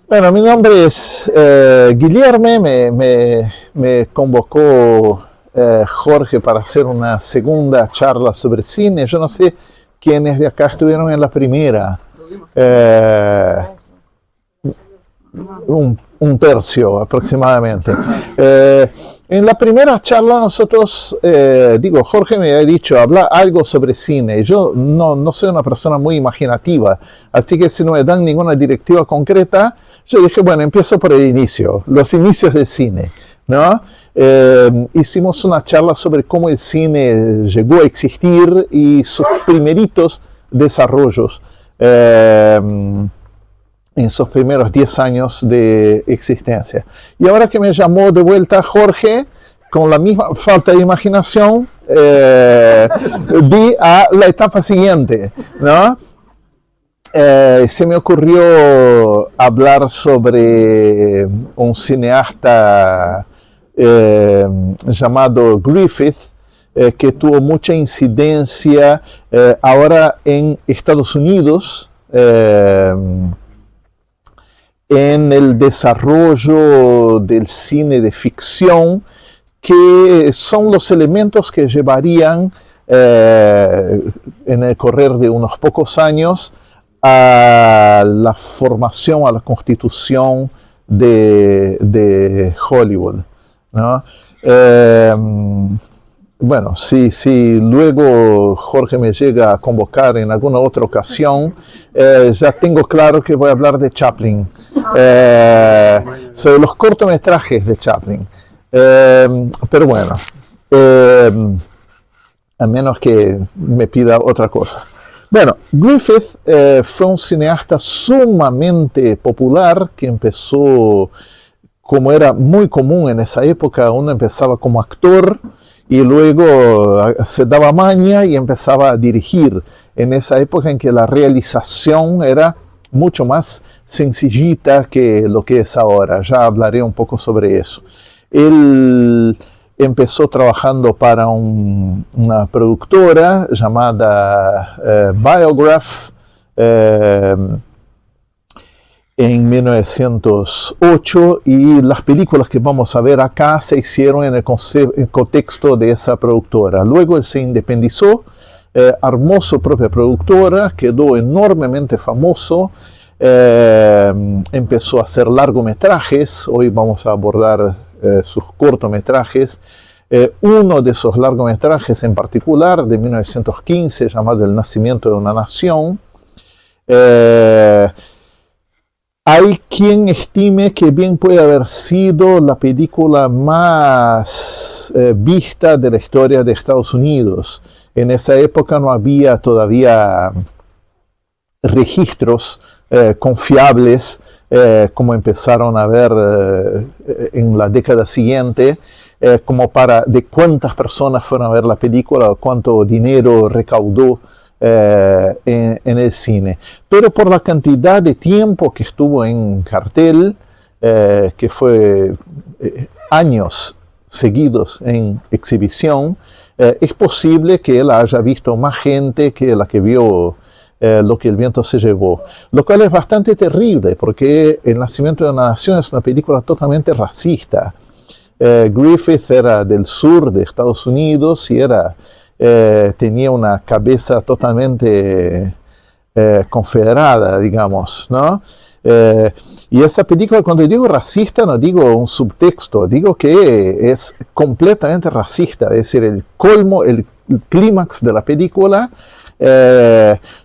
Bueno, mi nombre es Guillermo, me convocó Jorge para hacer una segunda charla sobre cine. Yo no sé quiénes de acá estuvieron en la primera. Eh, un tercio aproximadamente. En la primera charla nosotros, Jorge me había dicho, habla algo sobre cine. Yo no soy una persona muy imaginativa, así que si no me dan ninguna directiva concreta, yo dije, bueno, empiezo por el inicio, los inicios del cine, ¿no? Hicimos una charla sobre cómo el cine llegó a existir y sus primeritos desarrollos. En sus primeros 10 años de existencia. Y ahora que me llamó de vuelta Jorge, con la misma falta de imaginación, vi a la etapa siguiente, ¿no? Se me ocurrió hablar sobre un cineasta llamado Griffith, que tuvo mucha incidencia ahora en Estados Unidos, en el desarrollo del cine de ficción, que son los elementos que llevarían en el correr de unos pocos años a la formación, a la constitución de Hollywood, ¿no? Bueno, si luego Jorge me llega a convocar en alguna otra ocasión, ya tengo claro que voy a hablar de Chaplin, sobre los cortometrajes de Chaplin. Pero bueno, a menos que me pida otra cosa. Bueno, Griffith fue un cineasta sumamente popular que empezó, como era muy común en esa época, uno empezaba como actor y luego se daba maña y empezaba a dirigir, en esa época en que la realización era mucho más sencillita que lo que es ahora. Ya hablaré un poco sobre eso. Él empezó trabajando para una productora llamada Biograph en 1908, y las películas que vamos a ver acá se hicieron en el contexto de esa productora. Luego él se independizó, armó su propia productora, quedó enormemente famoso, empezó a hacer largometrajes. Hoy vamos a abordar sus cortometrajes. Uno de esos largometrajes en particular, de 1915, llamado El nacimiento de una nación. Hay quien estime que bien puede haber sido la película más vista de la historia de Estados Unidos. En esa época no había todavía registros confiables como empezaron a ver en la década siguiente, como de cuántas personas fueron a ver la película o cuánto dinero recaudó en el cine. Pero por la cantidad de tiempo que estuvo en cartel, que fue años seguidos en exhibición, es posible que él haya visto más gente que la que vio Lo que el viento se llevó, lo cual es bastante terrible porque El nacimiento de una nación es una película totalmente racista. Griffith era del sur de Estados Unidos y tenía una cabeza totalmente confederada, digamos, ¿no? Y esa película, cuando digo racista, no digo un subtexto, digo que es completamente racista, es decir, el colmo, el clímax de la película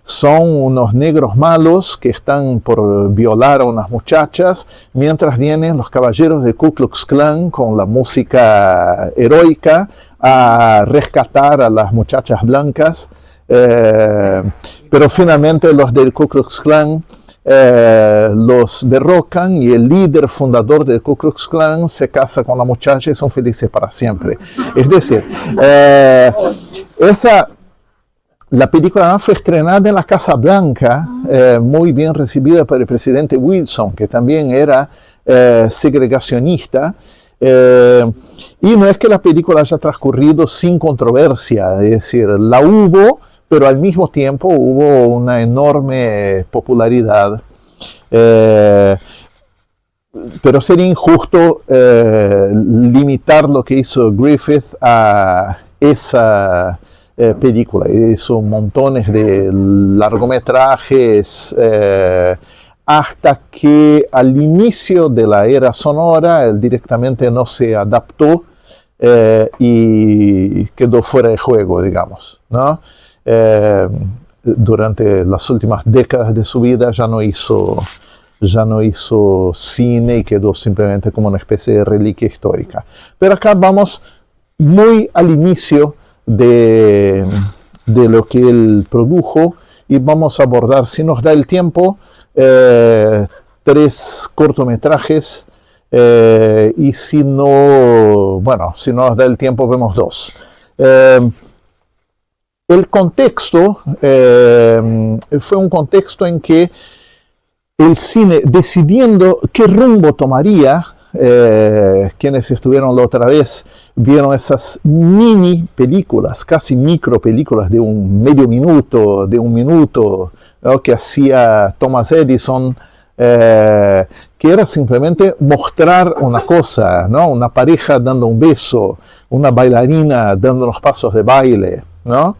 son unos negros malos que están por violar a unas muchachas, mientras vienen los caballeros de Ku Klux Klan con la música heroica a rescatar a las muchachas blancas, pero finalmente los del Ku Klux Klan los derrocan y el líder fundador del Ku Klux Klan se casa con la muchacha y son felices para siempre. Es decir, la película fue estrenada en la Casa Blanca, muy bien recibida por el presidente Wilson, que también era segregacionista, y no es que la película haya transcurrido sin controversia, es decir, la hubo, pero al mismo tiempo hubo una enorme popularidad. pero sería injusto limitar lo que hizo Griffith a esa película. Hizo montones de largometrajes hasta que al inicio de la era sonora él directamente no se adaptó y quedó fuera de juego, digamos, ¿no? Durante las últimas décadas de su vida ya no hizo cine y quedó simplemente como una especie de reliquia histórica. Pero acá vamos muy al inicio de lo que él produjo y vamos a abordar, si nos da el tiempo, 3 cortometrajes y si no nos da el tiempo vemos 2. El contexto fue un contexto en que el cine, decidiendo qué rumbo tomaría, quienes estuvieron la otra vez, vieron esas mini películas, casi micro películas de medio minuto, de 1 minuto, ¿no?, que hacía Thomas Edison, que era simplemente mostrar una cosa, ¿no? Una pareja dando un beso, una bailarina dando los pasos de baile, ¿no?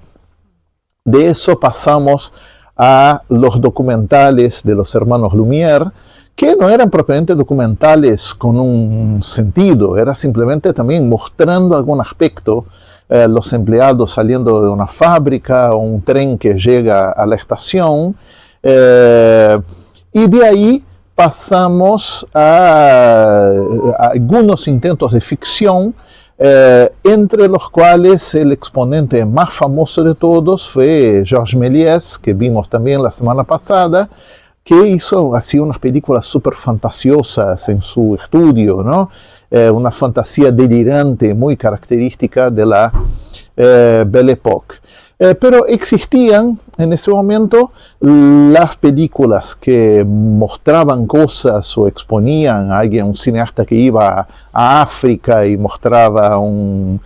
De eso pasamos a los documentales de los hermanos Lumière, que no eran propiamente documentales con un sentido, era simplemente también mostrando algún aspecto, los empleados saliendo de una fábrica o un tren que llega a la estación, y de ahí pasamos a algunos intentos de ficción, entre los cuales el exponente más famoso de todos fue Georges Méliès, que vimos también la semana pasada, que hizo así unas películas súper fantasiosas en su estudio, ¿no? Una fantasía delirante muy característica de la Belle Époque. Pero existían en ese momento las películas que mostraban cosas o exponían a alguien, un cineasta que iba a África y mostraba un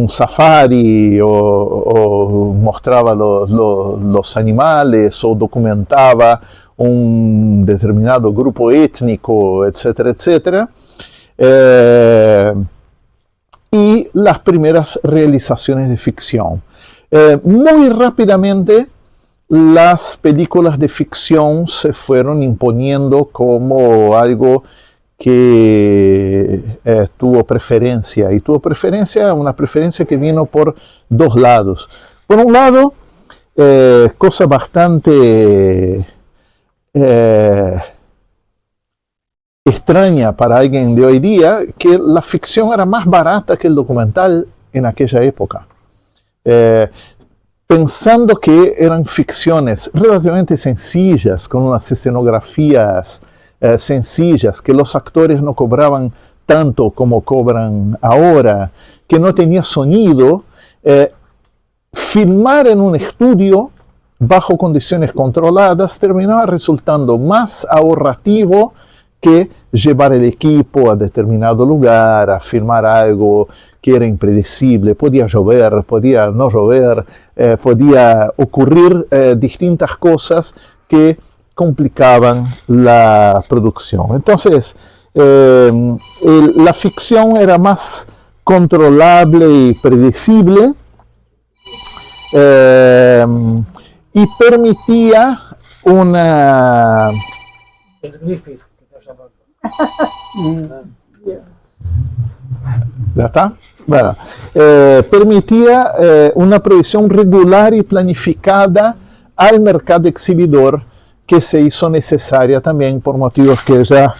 safari o mostraba los animales o documentaba un determinado grupo étnico, etcétera, etcétera. Y las primeras realizaciones de ficción. Muy rápidamente las películas de ficción se fueron imponiendo como algo que tuvo preferencia, y tuvo una preferencia que vino por 2 lados. Por un lado, cosa bastante extraña para alguien de hoy día, que la ficción era más barata que el documental en aquella época. Pensando que eran ficciones relativamente sencillas, con unas escenografías sencillas, que los actores no cobraban tanto como cobran ahora, que no tenía sonido, filmar en un estudio bajo condiciones controladas terminaba resultando más ahorrativo que llevar el equipo a determinado lugar, a filmar algo que era impredecible. Podía llover, podía no llover, podía ocurrir distintas cosas que complicaban la producción. Entonces, la ficción era más controlable y predecible, y permitía una... Es Griffith. ¿Ya está? Bueno, permitía una provisión regular y planificada al mercado exhibidor, que se hizo necesaria también por motivos que ya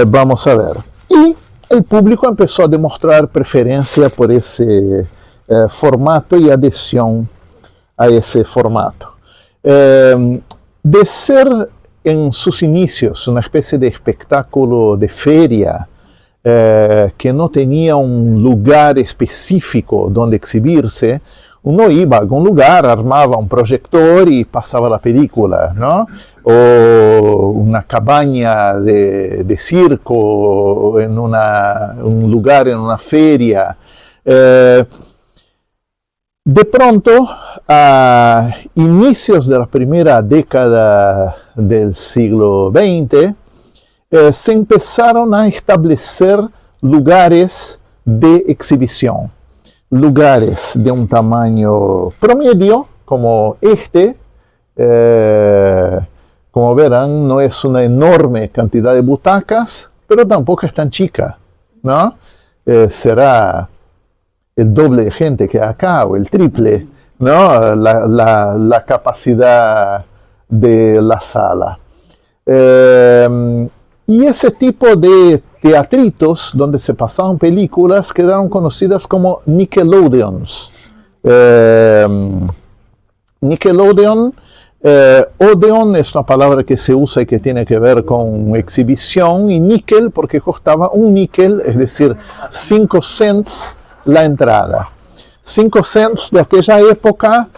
vamos a ver. Y el público empezó a demostrar preferencia por ese formato y adhesión a ese formato. De ser en sus inicios una especie de espectáculo de feria, que no tenía un lugar específico donde exhibirse, uno iba a algún lugar, armaba un proyector y pasaba la película, ¿no? O una cabaña de circo en un lugar, en una feria. De pronto, a inicios de la primera década del siglo XX, se empezaron a establecer lugares de exhibición, lugares de un tamaño promedio, como este. Como verán, no es una enorme cantidad de butacas, pero tampoco es tan chica, ¿no? Será el doble de gente que acá, o el triple, ¿no? La capacidad de la sala. Y ese tipo de teatritos donde se pasaban películas quedaron conocidas como Nickelodeons. Nickelodeon, Odeon es una palabra que se usa y que tiene que ver con exhibición, y níquel porque costaba un níquel, es decir, 5 cents la entrada. 5 cents de aquella época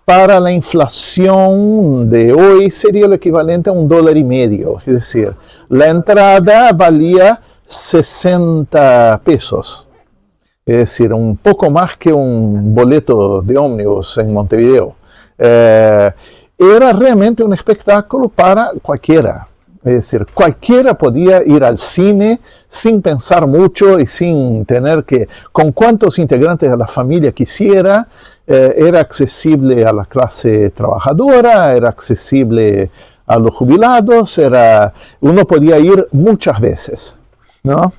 para la inflación de hoy sería el equivalente a $1.50. Es decir, la entrada valía 60 pesos. Es decir, un poco más que un boleto de ómnibus en Montevideo. Era realmente un espectáculo para cualquiera. Es decir, cualquiera podía ir al cine sin pensar mucho y sin tener que, con cuantos integrantes de la familia quisiera. Era accesible a la clase trabajadora, era accesible a los jubilados, uno podía ir muchas veces, ¿no?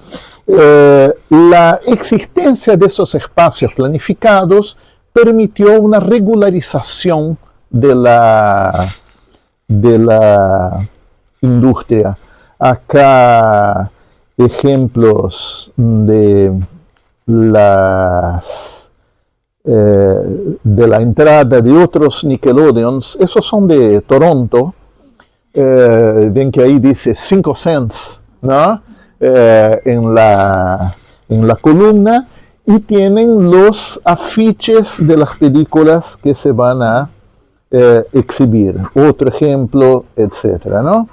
La existencia de esos espacios planificados permitió una regularización de la industria. Acá ejemplos de la entrada de otros Nickelodeons. Esos son de Toronto. Ven que ahí dice 5 cents, ¿no? En la columna, y tienen los afiches de las películas que se van a exhibir. Otro ejemplo, etcétera, ¿no?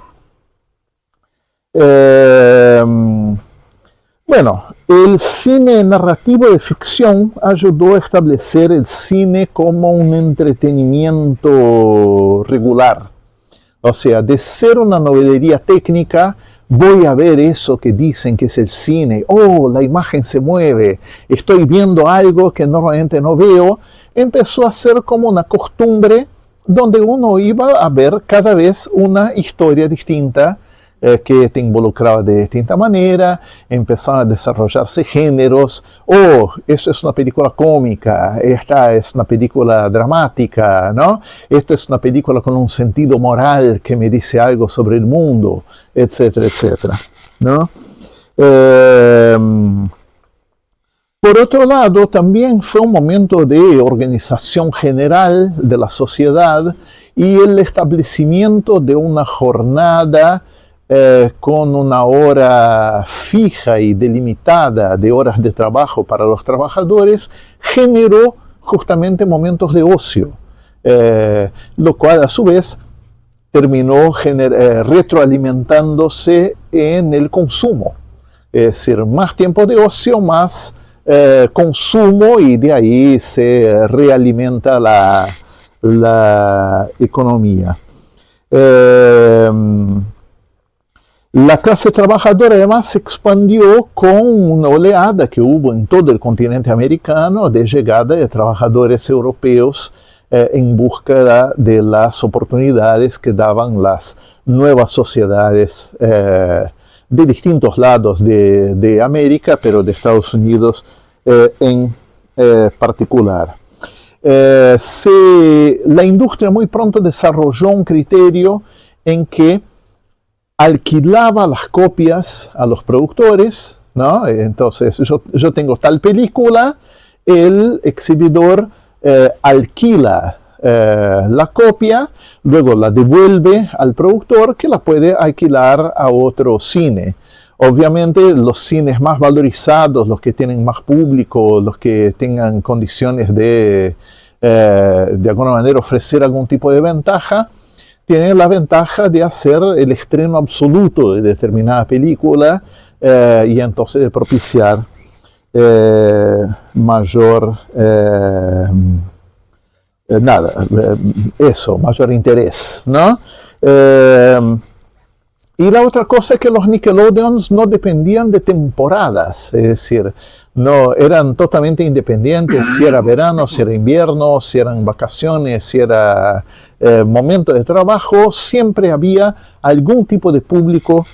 Bueno, el cine narrativo de ficción ayudó a establecer el cine como un entretenimiento regular. O sea, de ser una novelería técnica, voy a ver eso que dicen que es el cine. Oh, la imagen se mueve, estoy viendo algo que normalmente no veo. Empezó a ser como una costumbre donde uno iba a ver cada vez una historia distinta, que te involucraba de distinta manera. Empezaron a desarrollarse géneros. Oh, eso es una película cómica, esta es una película dramática, ¿no? Esta es una película con un sentido moral que me dice algo sobre el mundo, etcétera, etcétera, ¿no? Por otro lado, también fue un momento de organización general de la sociedad y el establecimiento de una jornada con una hora fija y delimitada de horas de trabajo para los trabajadores, generó justamente momentos de ocio, lo cual a su vez terminó retroalimentándose en el consumo. Es decir, más tiempo de ocio, más consumo, y de ahí se realimenta la economía. La clase trabajadora además se expandió con una oleada que hubo en todo el continente americano de llegada de trabajadores europeos en búsqueda de las oportunidades que daban las nuevas sociedades de distintos lados de América, pero de Estados Unidos en particular. La industria muy pronto desarrolló un criterio en que alquilaba las copias a los productores, ¿no? Entonces, yo tengo tal película, el exhibidor alquila la copia, luego la devuelve al productor, que la puede alquilar a otro cine. Obviamente, los cines más valorizados, los que tienen más público, los que tengan condiciones de alguna manera ofrecer algún tipo de ventaja, tienen la ventaja de hacer el estreno absoluto de determinada película y entonces de propiciar mayor mayor interés, ¿no? Y la otra cosa es que los Nickelodeons no dependían de temporadas, es decir, no eran totalmente independientes, si era verano, si era invierno, si eran vacaciones, si era momento de trabajo, siempre había algún tipo de público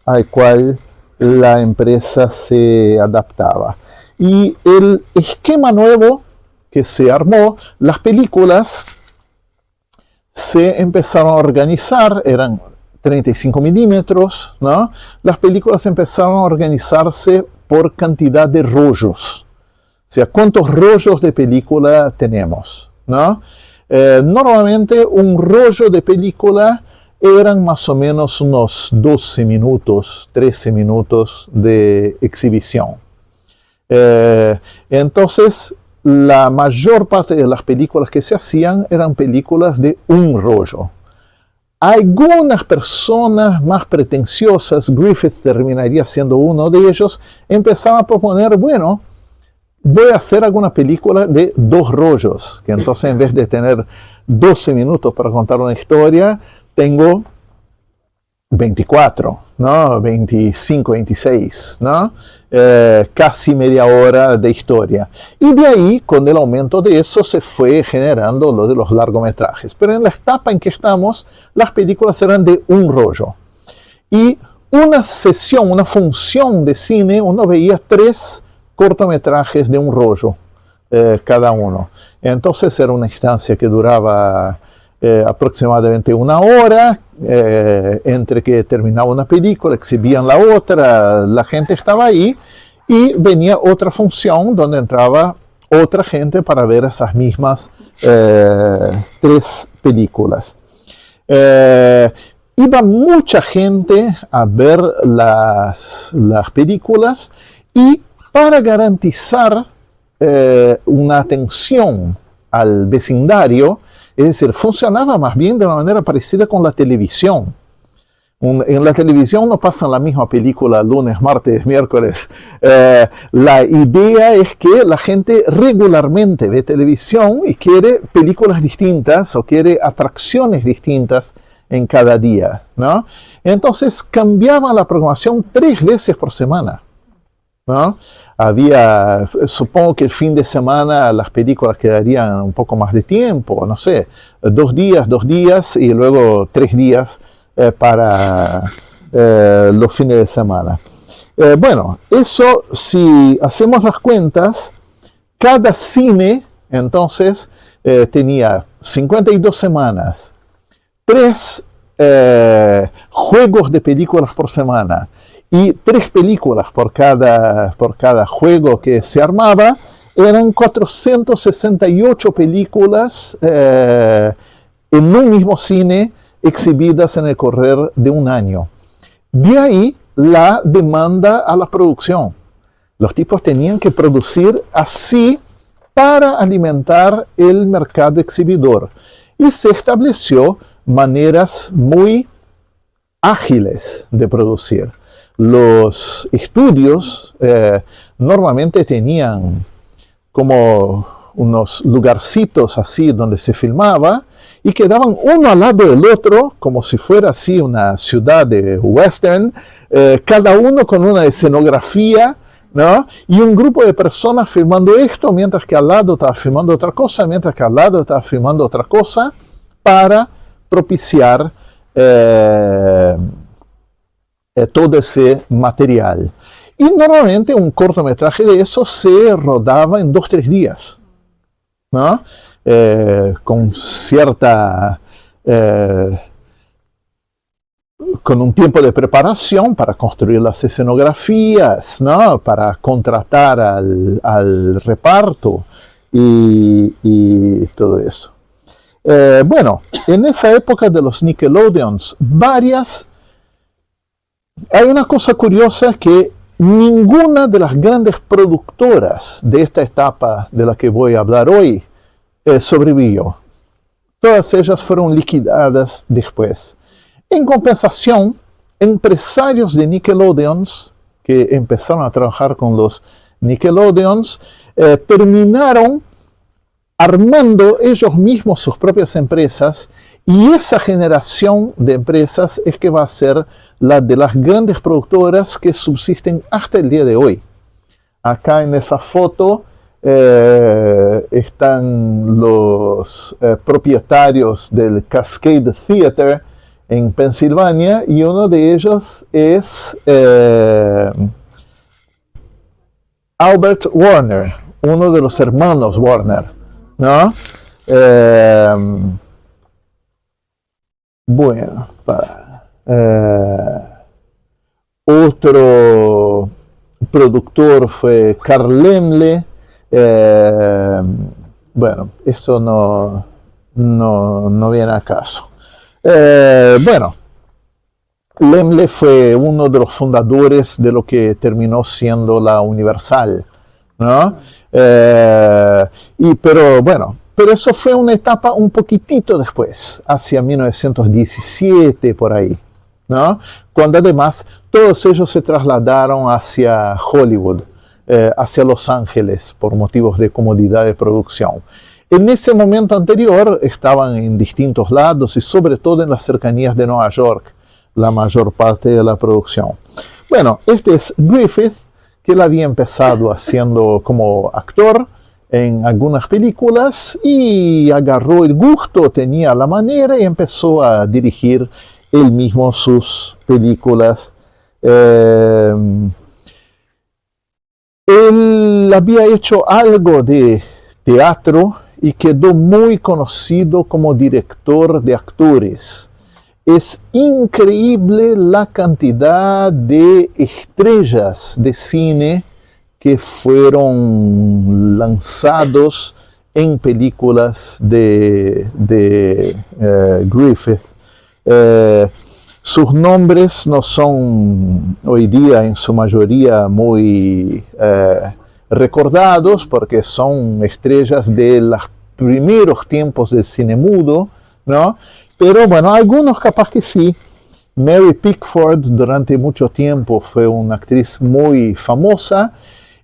al cual la empresa se adaptaba. Y el esquema nuevo que se armó, las películas se empezaron a organizar, eran 35 milímetros, ¿no? Las películas empezaron a organizarse por cantidad de rollos. O sea, ¿cuántos rollos de película tenemos? ¿No? Normalmente un rollo de película eran más o menos unos 12 minutos, 13 minutos de exhibición. Entonces, la mayor parte de las películas que se hacían eran películas de un rollo. Algunas personas más pretenciosas, Griffith terminaría siendo uno de ellos, empezaron a proponer, bueno, voy a hacer alguna película de 2 rollos, que entonces en vez de tener 12 minutos para contar una historia, tengo 24, ¿no? 25, 26, ¿no? Casi media hora de historia. Y de ahí, con el aumento de eso, se fue generando lo de los largometrajes. Pero en la etapa en que estamos, las películas eran de un rollo. Y una sesión, una función de cine, uno veía 3 cortometrajes de un rollo cada uno. Entonces era una instancia que duraba aproximadamente 1 hora, entre que terminaba una película, exhibían la otra, la gente estaba ahí y venía otra función donde entraba otra gente para ver esas mismas 3 películas. Iba mucha gente a ver las películas y para garantizar una atención al vecindario, es decir, funcionaba más bien de una manera parecida con la televisión. En la televisión no pasan la misma película lunes, martes, miércoles. La idea es que la gente regularmente ve televisión y quiere películas distintas o quiere atracciones distintas en cada día, ¿no? Entonces cambiaban la programación 3 veces por semana, ¿no? Había, supongo que el fin de semana las películas quedarían un poco más de tiempo, no sé, 2 días y luego 3 días para los fines de semana. Bueno, eso, si hacemos las cuentas, cada cine entonces tenía 52 semanas, 3 juegos de películas por semana, y 3 películas por cada juego que se armaba, eran 468 películas en un mismo cine exhibidas en el correr de un año. De ahí la demanda a la producción. Los tipos tenían que producir así para alimentar el mercado exhibidor. Y se estableció maneras muy ágiles de producir. Los estudios normalmente tenían como unos lugarcitos así donde se filmaba y quedaban uno al lado del otro como si fuera así una ciudad de western, cada uno con una escenografía, ¿no? Y un grupo de personas filmando esto mientras que al lado estaba filmando otra cosa, mientras que al lado estaba filmando otra cosa, para propiciar todo ese material. Y normalmente un cortometraje de eso se rodaba en 2-3 días, ¿no? Con cierta con un tiempo de preparación para construir las escenografías, ¿no? Para contratar al reparto y todo eso. Bueno, en esa época de los Nickelodeons, hay una cosa curiosa, que ninguna de las grandes productoras de esta etapa de la que voy a hablar hoy sobrevivió. Todas ellas fueron liquidadas después. En compensación, empresarios de Nickelodeons que empezaron a trabajar con los Nickelodeons terminaron armando ellos mismos sus propias empresas Y esa generación de empresas es que va a ser la de las grandes productoras que subsisten hasta el día de hoy. Acá en esa foto están los propietarios del Cascade Theater en Pensilvania, y uno de ellos es Albert Warner, uno de los hermanos Warner, ¿no? Bueno, otro productor fue Carl Laemmle. Bueno, eso no viene a caso. Bueno, Laemmle fue uno de los fundadores de lo que terminó siendo la Universal, ¿no? Pero eso fue una etapa un poquitito después, hacia 1917 por ahí, ¿no? Cuando además todos ellos se trasladaron hacia Hollywood, hacia Los Ángeles, por motivos de comodidad de producción. En ese momento anterior estaban en distintos lados y sobre todo en las cercanías de Nueva York, la mayor parte de la producción. Bueno, este es Griffith, que él había empezado haciendo como actor en algunas películas y agarró el gusto, tenía la manera y empezó a dirigir él mismo sus películas. Él había hecho algo de teatro y quedó muy conocido como director de actores. Es increíble la cantidad de estrellas de cine que fueron lanzados en películas de Griffith. Sus nombres no son hoy día en su mayoría muy recordados porque son estrellas de los primeros tiempos del cine mudo, ¿no? Pero bueno, algunos capaz que sí. Mary Pickford durante mucho tiempo fue una actriz muy famosa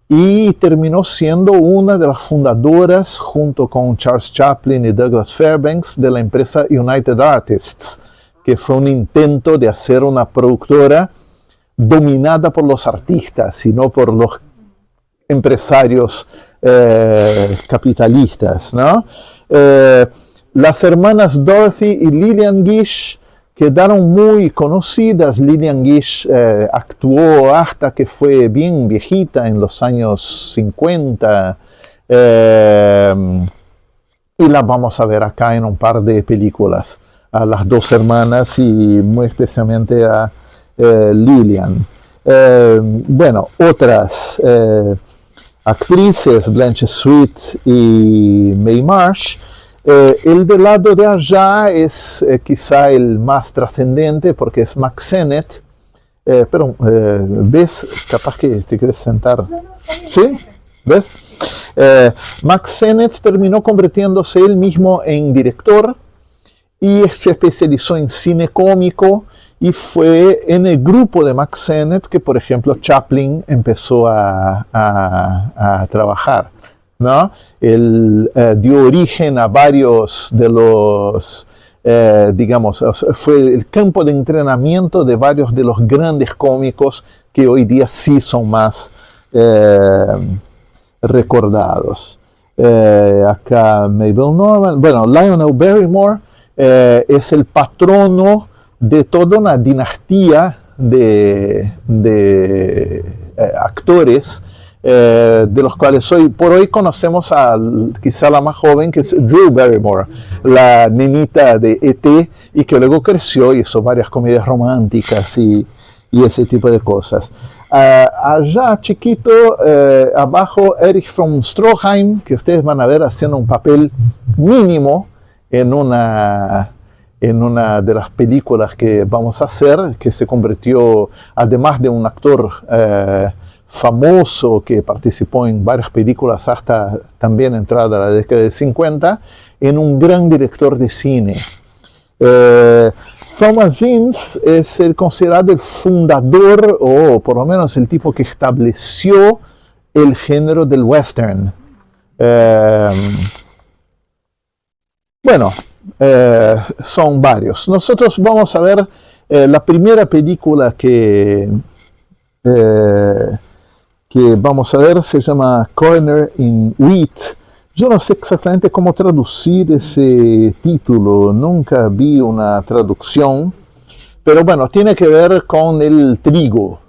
y terminó siendo una de las fundadoras, junto con Charles Chaplin y Douglas Fairbanks, de la empresa United Artists, que fue un intento de hacer una productora dominada por los artistas y no por los empresarios capitalistas, ¿no? Las hermanas Dorothy y Lillian Gish quedaron muy conocidas. Lillian Gish actuó hasta que fue bien viejita, en los años 50, y la vamos a ver acá en un par de películas, a las dos hermanas y muy especialmente a Lillian. Bueno, otras actrices, Blanche Sweet y Mae Marsh. El del lado de allá es quizá el más trascendente porque es Mack Sennett. Pero, ¿ves? Capaz que te quieres sentar. ¿Sí? ¿Ves? Mack Sennett terminó convirtiéndose él mismo en director y se especializó en cine cómico, y fue en el grupo de Mack Sennett que, por ejemplo, Chaplin empezó a trabajar, ¿no? Él dio origen a varios de los, digamos, fue el campo de entrenamiento de varios de los grandes cómicos que hoy día sí son más recordados. Acá Mabel Normand, bueno, Lionel Barrymore es el patrono de toda una dinastía de actores, de los cuales por hoy conocemos a quizá la más joven, que es Drew Barrymore, la nenita de E.T., y que luego creció y hizo varias comedias románticas y ese tipo de cosas. Allá chiquito, abajo, Erich von Stroheim, que ustedes van a ver haciendo un papel mínimo en una de las películas que vamos a hacer, que se convirtió, además de un actor famoso que participó en varias películas hasta también entrada la década de 50, en un gran director de cine. Thomas Ince es considerado el fundador, o por lo menos el tipo que estableció el género del western. Bueno, son varios. Nosotros vamos a ver la primera película que vamos a ver, se llama Corner in Wheat. Yo no sé exactamente cómo traducir ese título, nunca vi una traducción, pero bueno, tiene que ver con el trigo.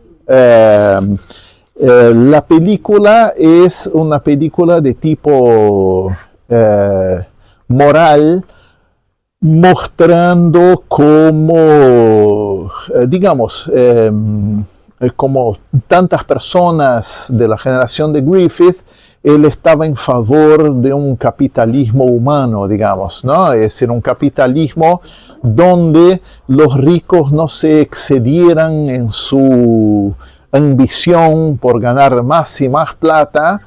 La película es una película de tipo moral, mostrando cómo, digamos, como tantas personas de la generación de Griffith, él estaba en favor de un capitalismo humano, digamos, ¿no? Es decir, un capitalismo donde los ricos no se excedieran en su ambición por ganar más y más plata,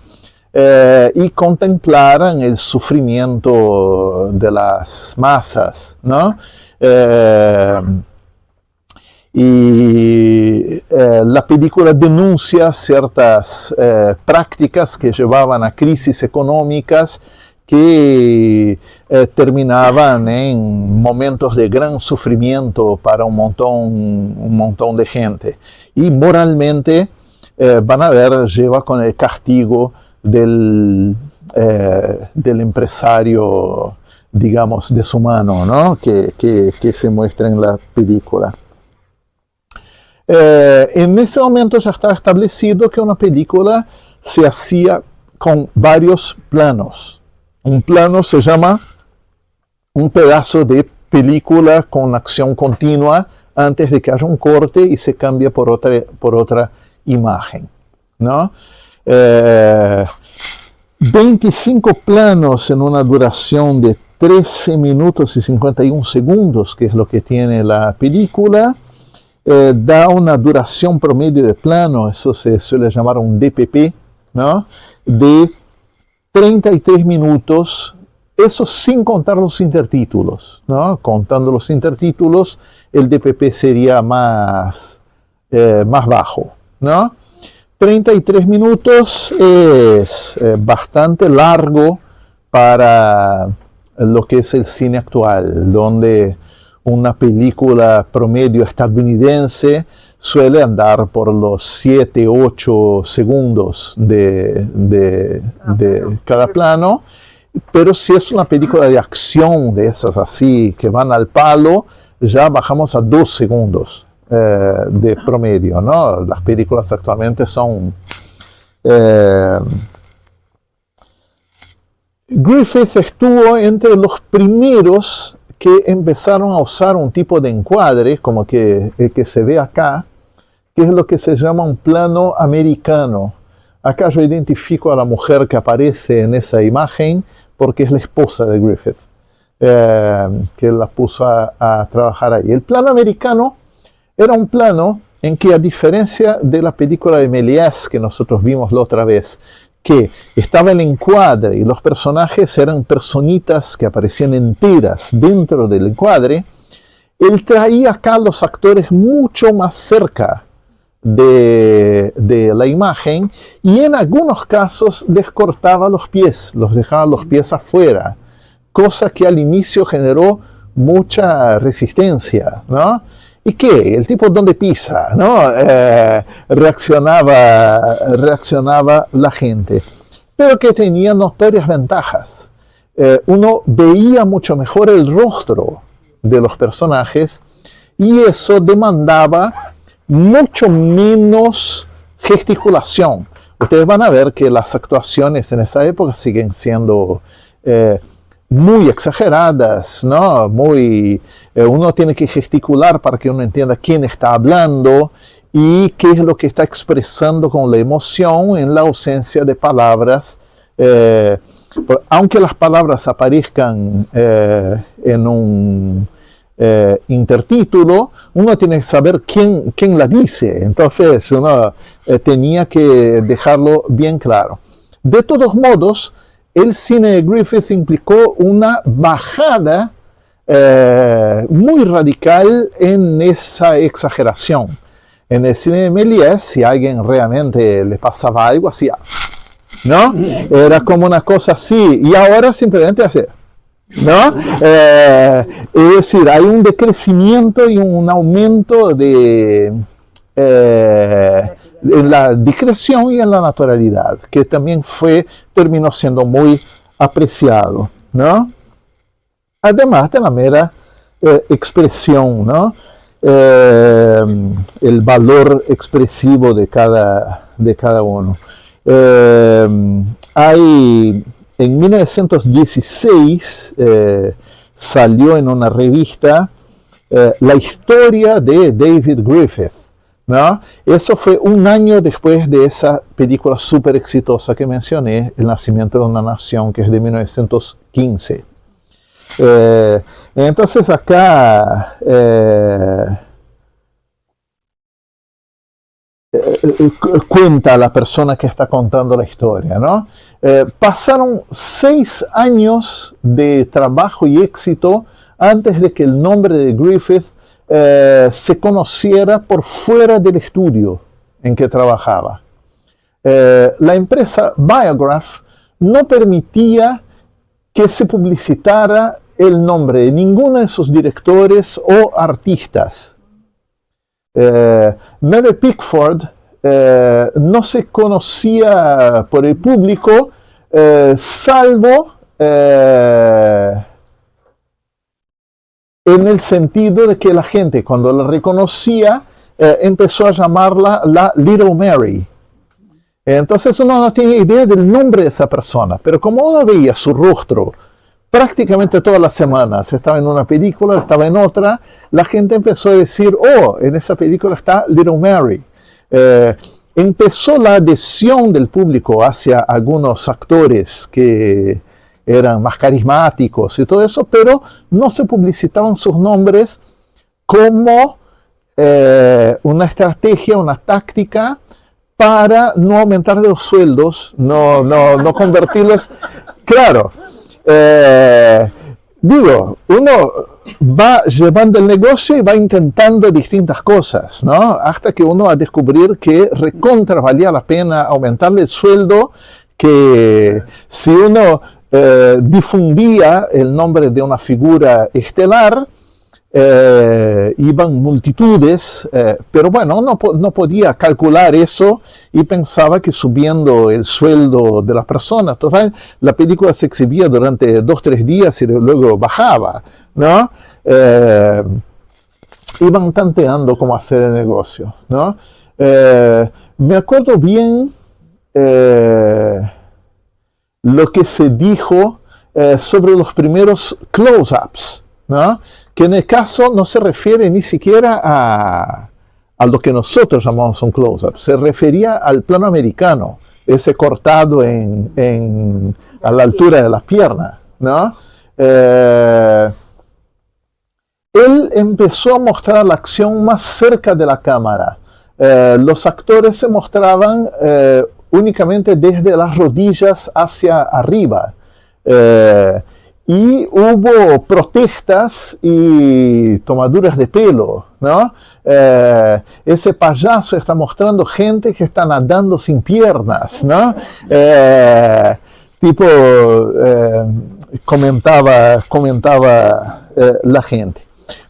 y contemplaran el sufrimiento de las masas, ¿no? La película denuncia ciertas prácticas que llevaban a crisis económicas que terminaban en momentos de gran sufrimiento para un montón de gente. Y moralmente, van a ver, lleva con el castigo del empresario, digamos, deshumano, ¿no? que se muestra en la película. En ese momento ya estaba establecido que una película se hacía con varios planos. Un plano se llama un pedazo de película con acción continua antes de que haya un corte y se cambie por otra imagen, ¿no? 25 planos en una duración de 13 minutos y 51 segundos, que es lo que tiene la película, da una duración promedio de plano, eso se suele llamar un DPP, ¿no? De 33 minutos, eso sin contar los intertítulos, ¿no? Contando los intertítulos, el DPP sería más bajo, ¿no? 33 minutos es bastante largo para lo que es el cine actual, donde una película promedio estadounidense suele andar por los 7-8 segundos de cada plano, pero si es una película de acción de esas así que van al palo, ya bajamos a 2 segundos de promedio, ¿no? Las películas actualmente son... Griffith estuvo entre los primeros que empezaron a usar un tipo de encuadre, como que el que se ve acá, que es lo que se llama un plano americano. Acá yo identifico a la mujer que aparece en esa imagen porque es la esposa de Griffith, que la puso a trabajar ahí. El plano americano era un plano en que, a diferencia de la película de Méliès que nosotros vimos la otra vez, que estaba el encuadre y los personajes eran personitas que aparecían enteras dentro del encuadre, él traía acá a los actores mucho más cerca de la imagen y en algunos casos descortaba los pies, los dejaba los pies afuera, cosa que al inicio generó mucha resistencia, ¿no? ¿Y qué? El tipo donde pisa, ¿no? Reaccionaba la gente, pero que tenía notorias ventajas. Uno veía mucho mejor el rostro de los personajes y eso demandaba mucho menos gesticulación. Ustedes van a ver que las actuaciones en esa época siguen siendo muy exageradas, ¿no? Uno tiene que gesticular para que uno entienda quién está hablando y qué es lo que está expresando con la emoción en la ausencia de palabras. Aunque las palabras aparezcan en un intertítulo, uno tiene que saber quién la dice. Entonces uno tenía que dejarlo bien claro. De todos modos, el cine de Griffith implicó una bajada muy radical en esa exageración. En el cine de Méliès, si a alguien realmente le pasaba algo, hacía, ¿no? Era como una cosa así, y ahora simplemente hace, ¿no? Es decir, hay un decrecimiento y un aumento en la discreción y en la naturalidad, que también terminó siendo muy apreciado, ¿no? Además de la mera expresión, ¿no? El valor expresivo de cada uno. En 1916 salió en una revista la historia de David Griffith, ¿no? Eso fue un año después de esa película súper exitosa que mencioné, El nacimiento de una nación, que es de 1915. Entonces acá cuenta la persona que está contando la historia, ¿no? Pasaron 6 años de trabajo y éxito antes de que el nombre de Griffith se conociera por fuera del estudio en que trabajaba. La empresa Biograph no permitía que se publicitara el nombre de ninguno de sus directores o artistas. Mary Pickford no se conocía por el público, salvo en el sentido de que la gente, cuando la reconocía, empezó a llamarla la Little Mary. Entonces uno no tiene idea del nombre de esa persona, pero como uno veía su rostro prácticamente todas las semanas, estaba en una película, estaba en otra, la gente empezó a decir, oh, en esa película está Little Mary. Empezó la adhesión del público hacia algunos actores que eran más carismáticos y todo eso, pero no se publicitaban sus nombres como una estrategia, una táctica para no aumentar los sueldos, no convertirlos. Claro, uno va llevando el negocio y va intentando distintas cosas, ¿no? Hasta que uno va a descubrir que recontra valía la pena aumentarle el sueldo, que si uno difundía el nombre de una figura estelar, iban multitudes, pero bueno, uno no podía calcular eso y pensaba que subiendo el sueldo de las personas, total, la película se exhibía durante 2-3 días y luego bajaba, ¿no? Iban tanteando cómo hacer el negocio, ¿no? Me acuerdo bien lo que se dijo sobre los primeros close-ups, ¿no? Que en el caso no se refiere ni siquiera a lo que nosotros llamamos un close-up, se refería al plano americano, ese cortado a la altura de las piernas, ¿no? Él empezó a mostrar la acción más cerca de la cámara. Los actores se mostraban únicamente desde las rodillas hacia arriba. Y hubo protestas y tomaduras de pelo, ¿no? Ese payaso está mostrando gente que está nadando sin piernas, ¿no? Comentaba la gente.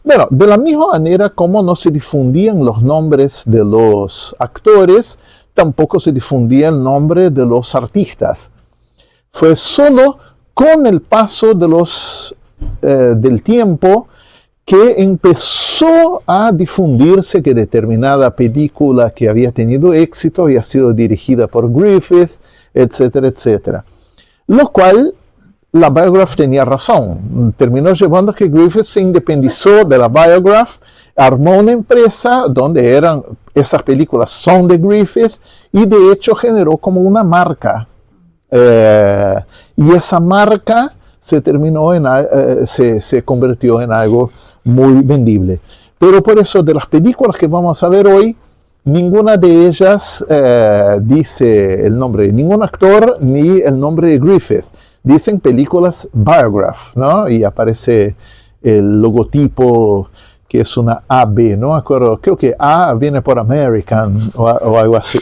Bueno, de la misma manera como no se difundían los nombres de los actores, tampoco se difundía el nombre de los artistas. Fue solo con el paso del tiempo que empezó a difundirse que determinada película que había tenido éxito había sido dirigida por Griffith, etcétera, etcétera. Lo cual la Biograph tenía razón. Terminó llevando a que Griffith se independizó de la Biograph, armó una empresa donde esas películas son de Griffith y de hecho generó como una marca. Y esa marca se convirtió en algo muy vendible. Pero por eso de las películas que vamos a ver hoy, ninguna de ellas dice el nombre de ningún actor ni el nombre de Griffith. Dicen películas Biograph, ¿no? Y aparece el logotipo que es una AB, no me acuerdo, creo que A viene por American o algo así,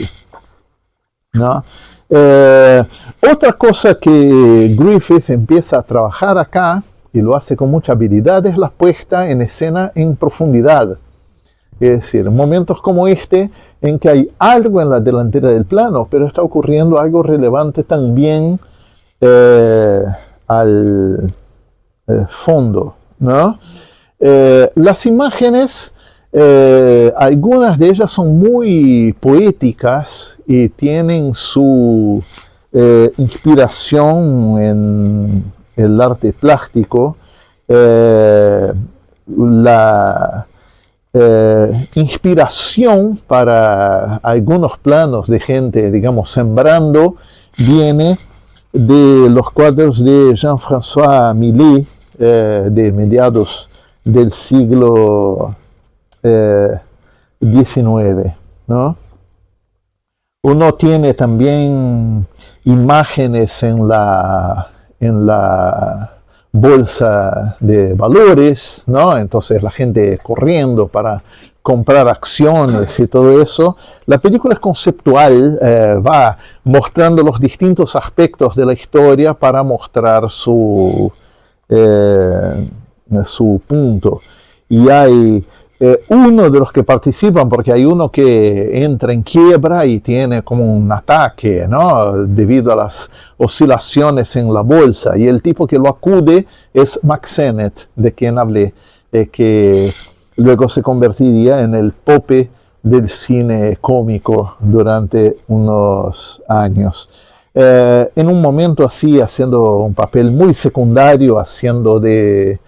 ¿no? Otra cosa que Griffith empieza a trabajar acá y lo hace con mucha habilidad, es la puesta en escena en profundidad. Es decir, momentos como este, en que hay algo en la delantera del plano, pero está ocurriendo algo relevante también al fondo, ¿no? Las imágenes, algunas de ellas son muy poéticas y tienen su inspiración en el arte plástico. La inspiración para algunos planos de gente, digamos, sembrando, viene de los cuadros de Jean-François Millet, de mediados del siglo XIX, ¿no? Uno tiene también imágenes en la bolsa de valores, ¿no? Entonces la gente corriendo para comprar acciones y todo eso. La película es conceptual, va mostrando los distintos aspectos de la historia para mostrar su punto. Y hay uno de los que participan, porque hay uno que entra en quiebra y tiene como un ataque, ¿no? Debido a las oscilaciones en la bolsa, y el tipo que lo acude es Mack Sennett, de quien hablé, que luego se convertiría en el Pope del cine cómico durante unos años. En un momento así, haciendo un papel muy secundario, haciendo de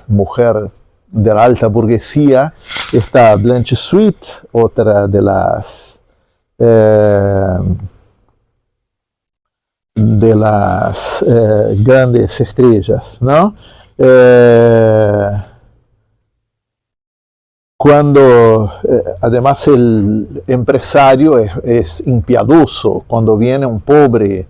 mujer de la alta burguesía, está Blanche Sweet, otra de las grandes estrellas, ¿no? Cuando además el empresario es impiadoso, cuando viene un pobre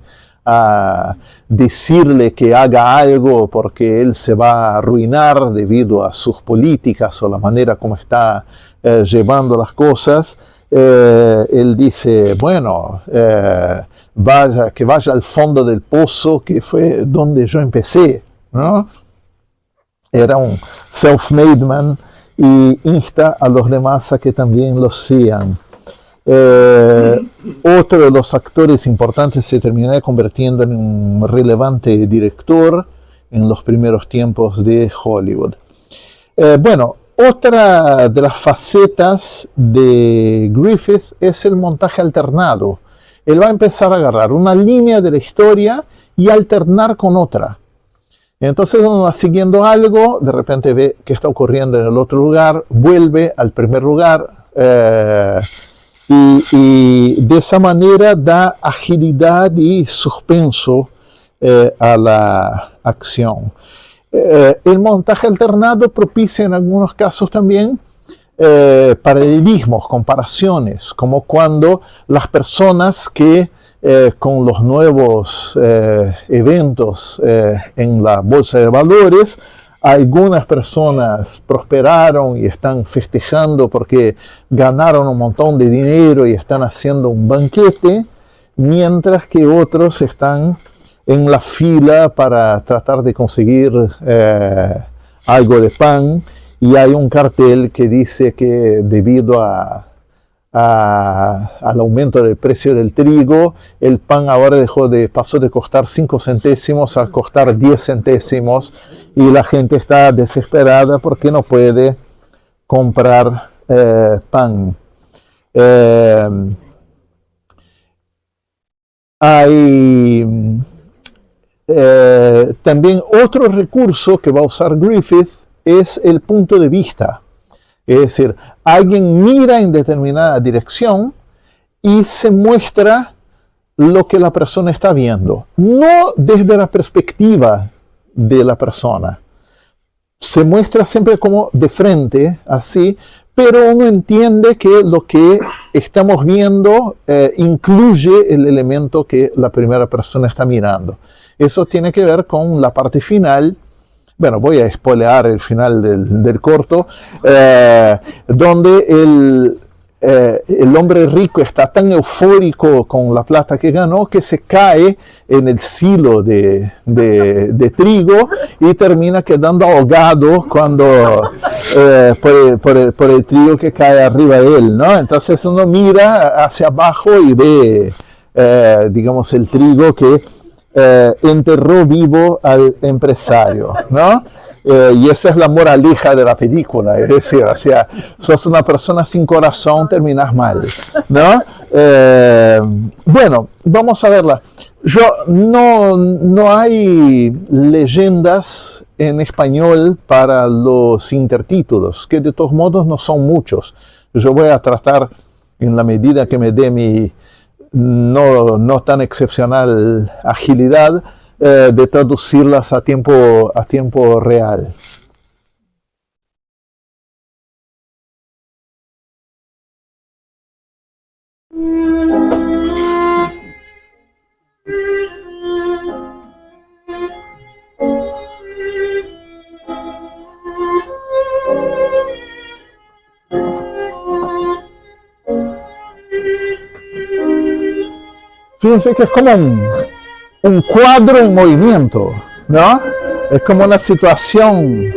a decirle que haga algo porque él se va a arruinar debido a sus políticas o la manera como está llevando las cosas, él dice, bueno, que vaya al fondo del pozo, que fue donde yo empecé, ¿no? Era un self-made man y insta a los demás a que también lo sean. Otro de los actores importantes se terminará convirtiendo en un relevante director en los primeros tiempos de Hollywood. Bueno, otra de las facetas de Griffith es el montaje alternado. Él va a empezar a agarrar una línea de la historia y alternar con otra. Entonces uno va siguiendo algo, de repente ve que está ocurriendo en el otro lugar, vuelve al primer lugar, y de esa manera da agilidad y suspenso a la acción. El montaje alternado propicia en algunos casos también paralelismos, comparaciones, como cuando las personas que con los nuevos eventos en la bolsa de valores, algunas personas prosperaron y están festejando porque ganaron un montón de dinero y están haciendo un banquete, mientras que otros están en la fila para tratar de conseguir algo de pan, y hay un cartel que dice que debido al aumento del precio del trigo, el pan ahora pasó de costar 5 centésimos a costar 10 centésimos, y la gente está desesperada porque no puede comprar pan. Hay también otro recurso que va a usar Griffith, es el punto de vista. Es decir, alguien mira en determinada dirección y se muestra lo que la persona está viendo. No desde la perspectiva de la persona. Se muestra siempre como de frente, así, pero uno entiende que lo que estamos viendo incluye el elemento que la primera persona está mirando. Eso tiene que ver con la parte final. Bueno, voy a spoilear el final del corto, donde el hombre rico está tan eufórico con la plata que ganó que se cae en el silo de trigo y termina quedando ahogado por el trigo que cae arriba de él, ¿no? Entonces uno mira hacia abajo y ve, digamos, el trigo que enterró vivo al empresario, ¿no? Y esa es la moraleja de la película, es decir, o sea, sos una persona sin corazón, terminas mal, ¿no? Bueno, vamos a verla. No hay leyendas en español para los intertítulos, que de todos modos no son muchos. Yo voy a tratar, en la medida que me dé mi no tan excepcional agilidad, de traducirlas a tiempo real. Fíjense que es como un cuadro en movimiento, ¿no? Es como una situación.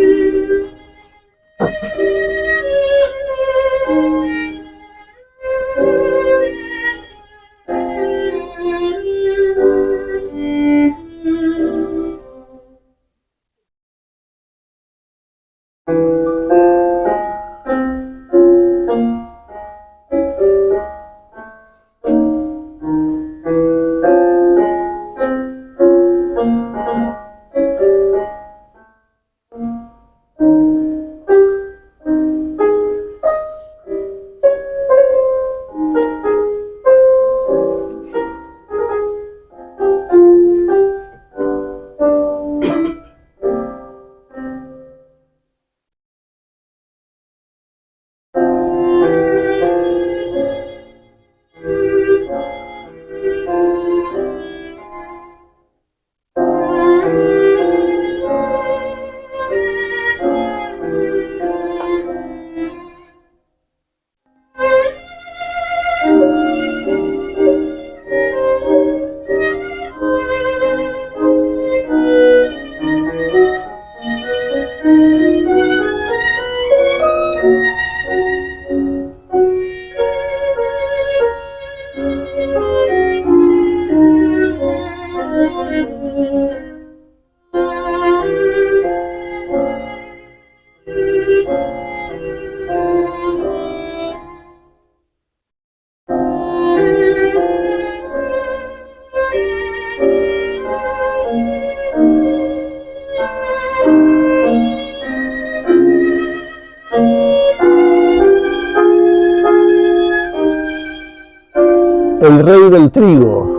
El rey del trigo.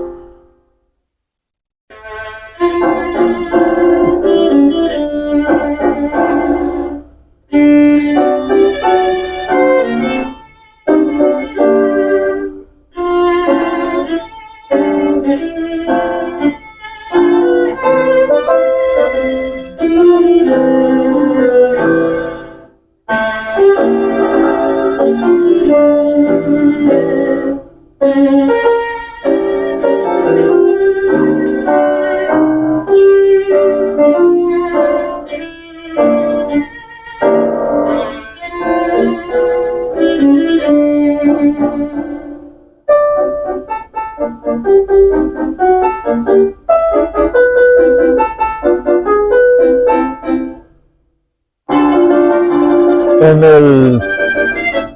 En el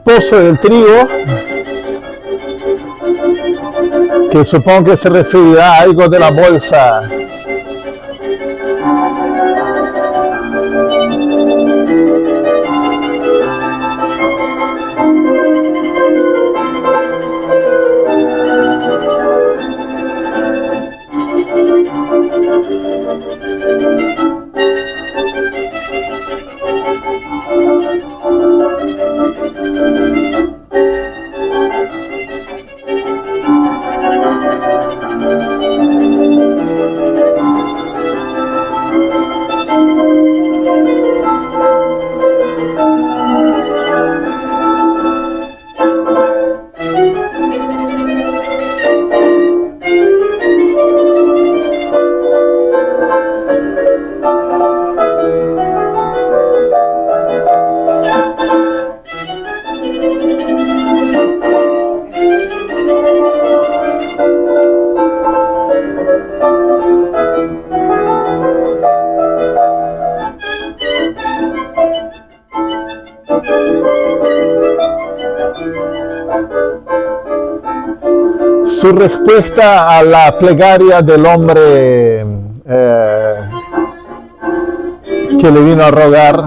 pozo del trigo, que supongo que se referirá a algo de la bolsa. su respuesta a la plegaria del hombre que le vino a rogar.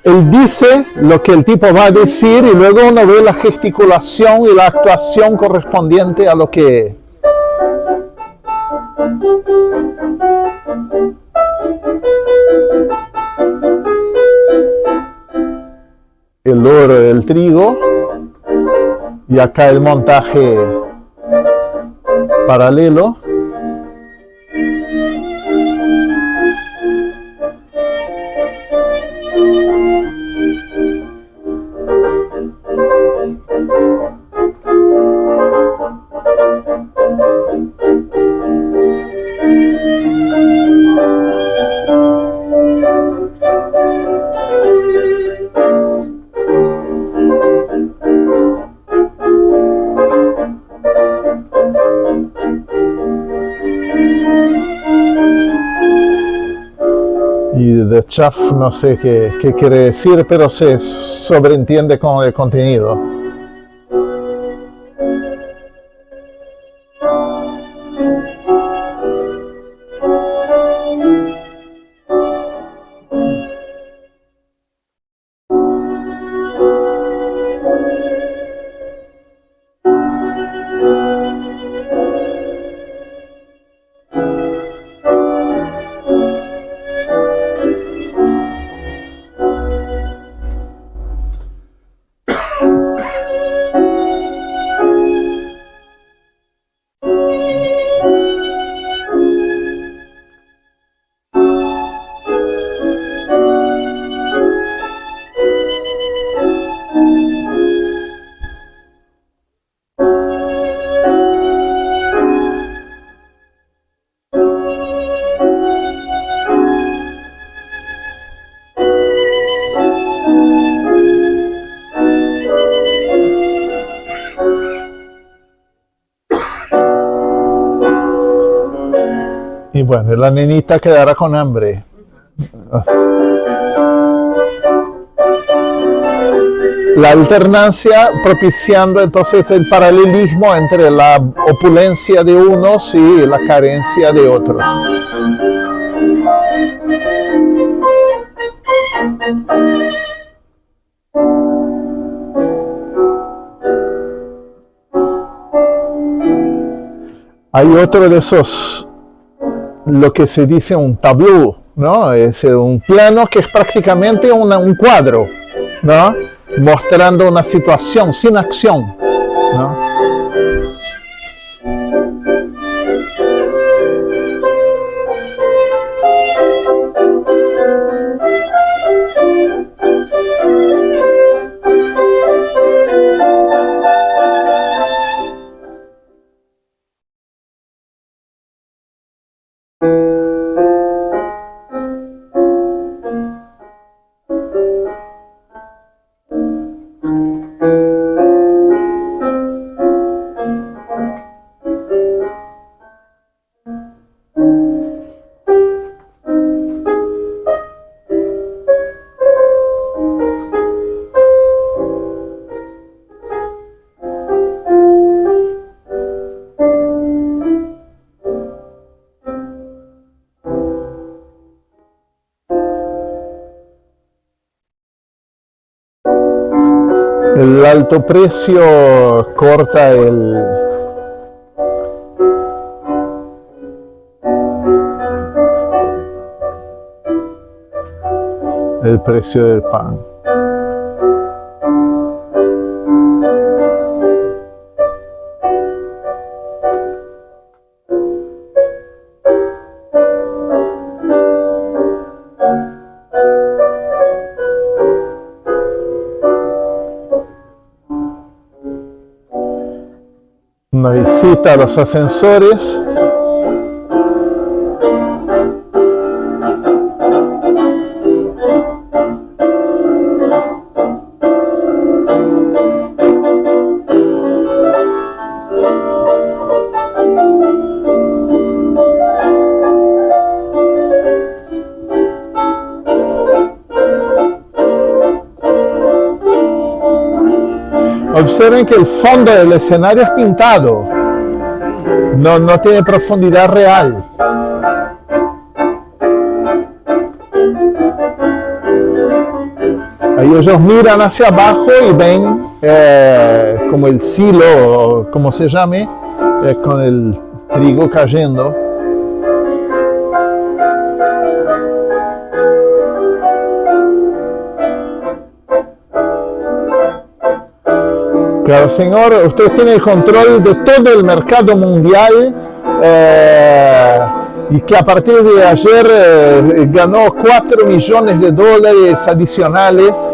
Él dice lo que el tipo va a decir y luego uno ve la gesticulación y la actuación correspondiente a lo que... El oro, el trigo, y acá el montaje paralelo. Y de chaff no sé qué quiere decir, pero se sobreentiende con el contenido. Y bueno, la nenita quedará con hambre. La alternancia propiciando entonces el paralelismo entre la opulencia de unos y la carencia de otros. Hay otro de esos, lo que se dice un tableau, ¿no? Es un plano que es prácticamente un cuadro, ¿no? Mostrando una situación sin acción, ¿no? El alto precio corta el precio del pan. Cita los ascensores. Observen que el fondo del escenario es pintado, no tiene profundidad real. Ahí ellos miran hacia abajo y ven como el silo, como se llame, con el trigo cayendo. Claro, señor, usted tiene el control de todo el mercado mundial y que a partir de ayer ganó $4 millones adicionales.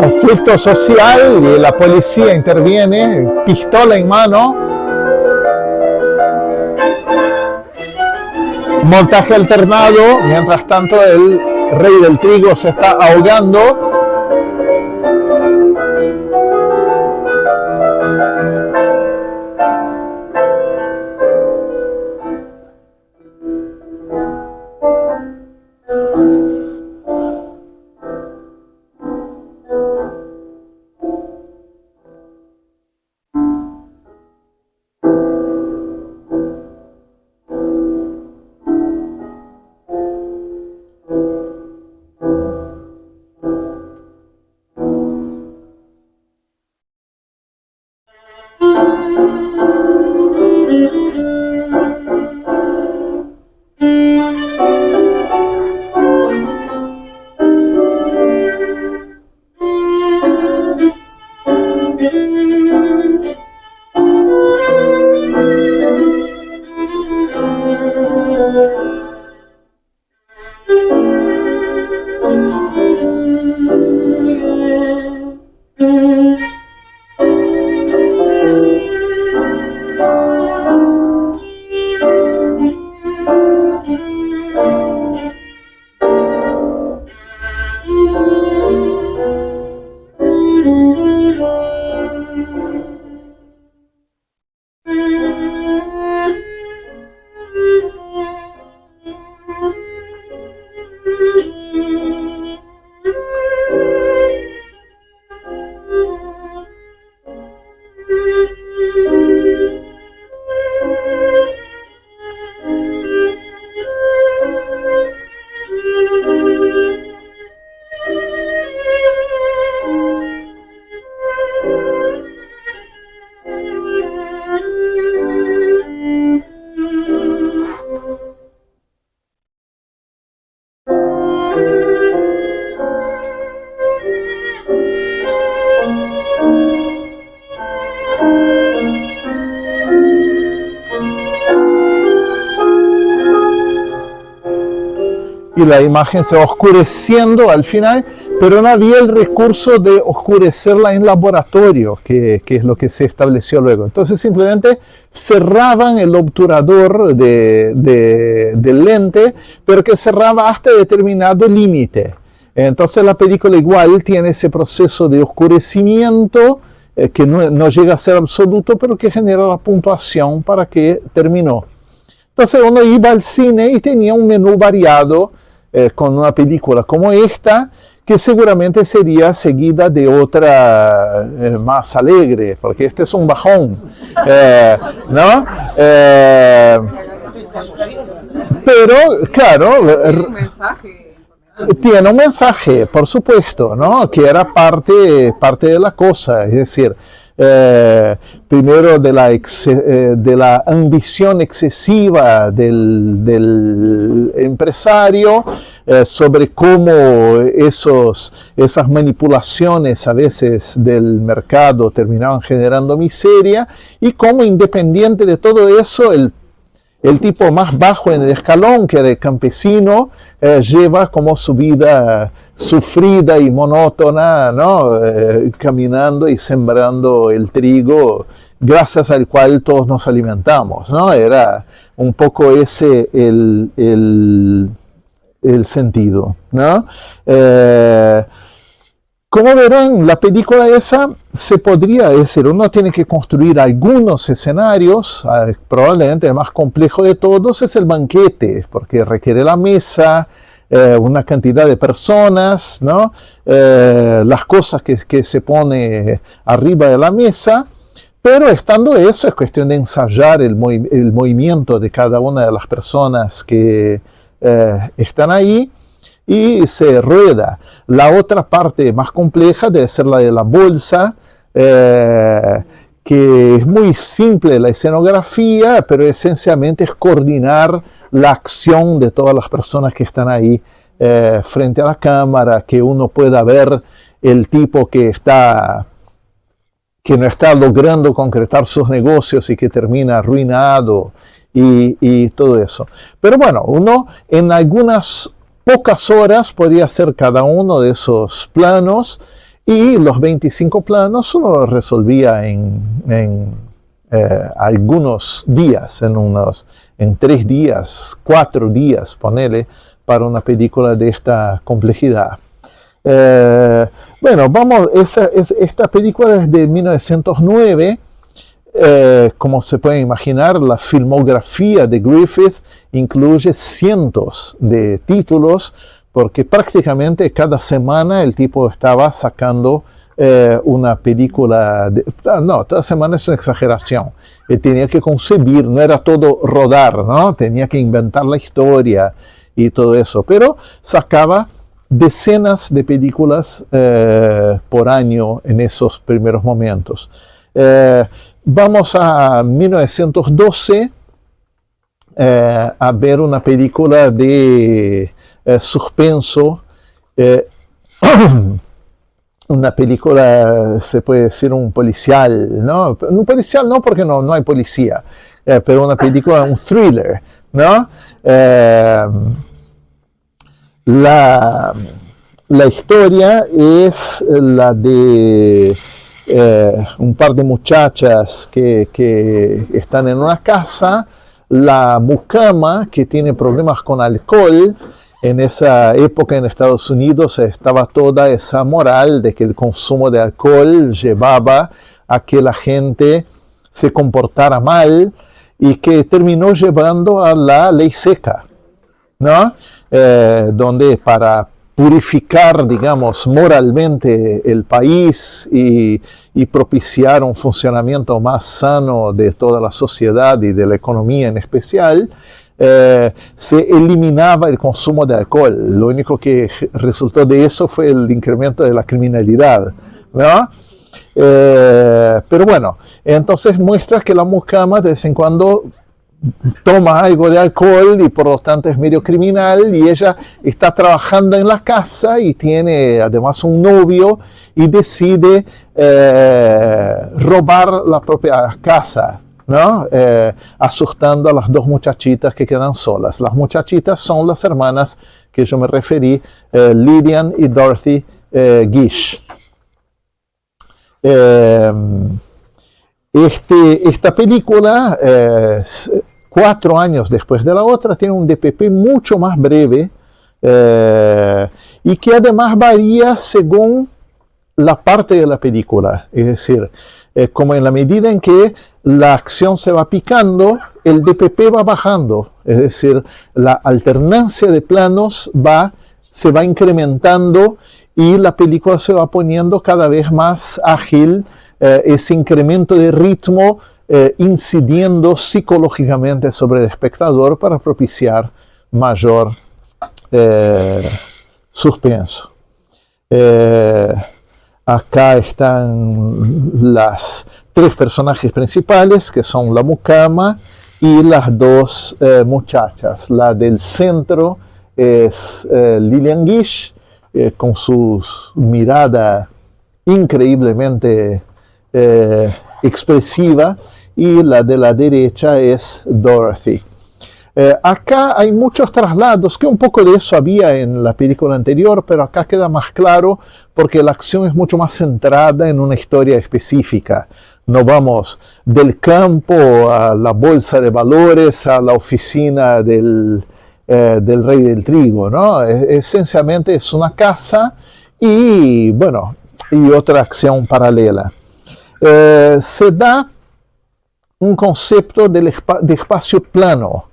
Conflicto social y la policía interviene, pistola en mano. Montaje alternado, mientras tanto el rey del trigo se está ahogando. Y la imagen se va oscureciendo al final, pero no había el recurso de oscurecerla en laboratorio, que es lo que se estableció luego. Entonces simplemente cerraban el obturador del lente, pero que cerraba hasta determinado límite. Entonces la película igual tiene ese proceso de oscurecimiento que no llega a ser absoluto, pero que genera la puntuación para que terminó. Entonces uno iba al cine y tenía un menú variado con una película como esta, que seguramente sería seguida de otra más alegre, porque este es un bajón, ¿no? Pero, claro, Tiene un mensaje. tiene un mensaje, por supuesto, ¿no? Que era parte de la cosa, es decir, primero de la ambición excesiva del empresario, sobre cómo esas manipulaciones a veces del mercado terminaban generando miseria, y cómo, independiente de todo eso, el tipo más bajo en el escalón, que era el campesino, lleva como su vida sufrida y monótona, ¿no? Caminando y sembrando el trigo, gracias al cual todos nos alimentamos, ¿no? Era un poco ese el sentido, ¿no? Como verán, la película esa se podría decir, uno tiene que construir algunos escenarios, probablemente el más complejo de todos es el banquete, porque requiere la mesa, una cantidad de personas, ¿no? Las cosas que se pone arriba de la mesa, pero estando eso es cuestión de ensayar el movimiento de cada una de las personas que están ahí, y se rueda. La otra parte más compleja debe ser la de la bolsa, que es muy simple la escenografía, pero esencialmente es coordinar la acción de todas las personas que están ahí frente a la cámara, que uno pueda ver el tipo que no está logrando concretar sus negocios y que termina arruinado y todo eso. Pero bueno, uno en algunas pocas horas podía hacer cada uno de esos planos, y los 25 planos uno los resolvía en algunos días, en 3 días, 4 días, ponele, para una película de esta complejidad. Bueno, esta película es de 1909. Como se puede imaginar, la filmografía de Griffith incluye cientos de títulos, porque prácticamente cada semana el tipo estaba sacando una película. No, toda semana es una exageración. Él tenía que concebir, no era todo rodar, ¿no? Tenía que inventar la historia y todo eso, pero sacaba decenas de películas por año en esos primeros momentos. Vamos a 1912 a ver una película de suspenso, una película, se puede decir, un policial, ¿no? Un policial no, porque no hay policía, pero una película, un thriller, ¿no? La historia es la de un par de muchachas que están en una casa, la mucama, que tiene problemas con alcohol. En esa época en Estados Unidos estaba toda esa moral de que el consumo de alcohol llevaba a que la gente se comportara mal, y que terminó llevando a la ley seca, ¿no? Donde para purificar, digamos, moralmente el país y propiciar un funcionamiento más sano de toda la sociedad y de la economía en especial, se eliminaba el consumo de alcohol. Lo único que resultó de eso fue el incremento de la criminalidad, ¿no? Pero bueno, entonces muestra que la mucama de vez en cuando toma algo de alcohol y por lo tanto es medio criminal, y ella está trabajando en la casa y tiene además un novio, y decide robar la propia casa, ¿no? Asustando a las 2 muchachitas que quedan solas. Las muchachitas son las hermanas que yo me referí, Lillian y Dorothy Gish. Esta película, 4 años después de la otra, tiene un DPP mucho más breve, y que además varía según la parte de la película. Es decir, como en la medida en que la acción se va picando, el DPP va bajando. Es decir, la alternancia de planos se va incrementando, y la película se va poniendo cada vez más ágil, ese incremento de ritmo incidiendo psicológicamente sobre el espectador para propiciar mayor suspenso. Acá están las tres personajes principales, que son la mucama y las dos muchachas. La del centro es Lillian Gish, con su mirada increíblemente expresiva, y la de la derecha es Dorothy. Acá hay muchos traslados, que un poco de eso había en la película anterior, pero acá queda más claro porque la acción es mucho más centrada en una historia específica. No vamos del campo a la bolsa de valores, a la oficina del rey del trigo, ¿no? Esencialmente es una casa y, bueno, y otra acción paralela. Se da un concepto de espacio plano.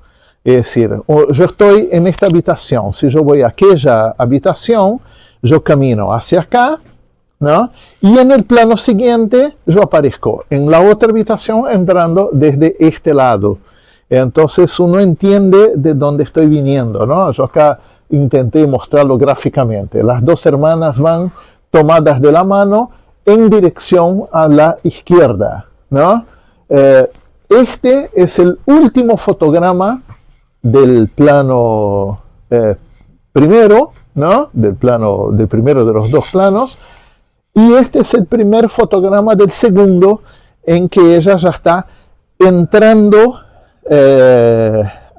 Es decir, yo estoy en esta habitación, si yo voy a aquella habitación, yo camino hacia acá, ¿no? Y en el plano siguiente yo aparezco en la otra habitación entrando desde este lado. Entonces uno entiende de dónde estoy viniendo, ¿no? Yo acá intenté mostrarlo gráficamente. Las dos hermanas van tomadas de la mano en dirección a la izquierda, ¿no? Este es el último fotograma del plano primero, ¿no? Del primero de los dos planos, y este es el primer fotograma del segundo, en que ella ya está entrando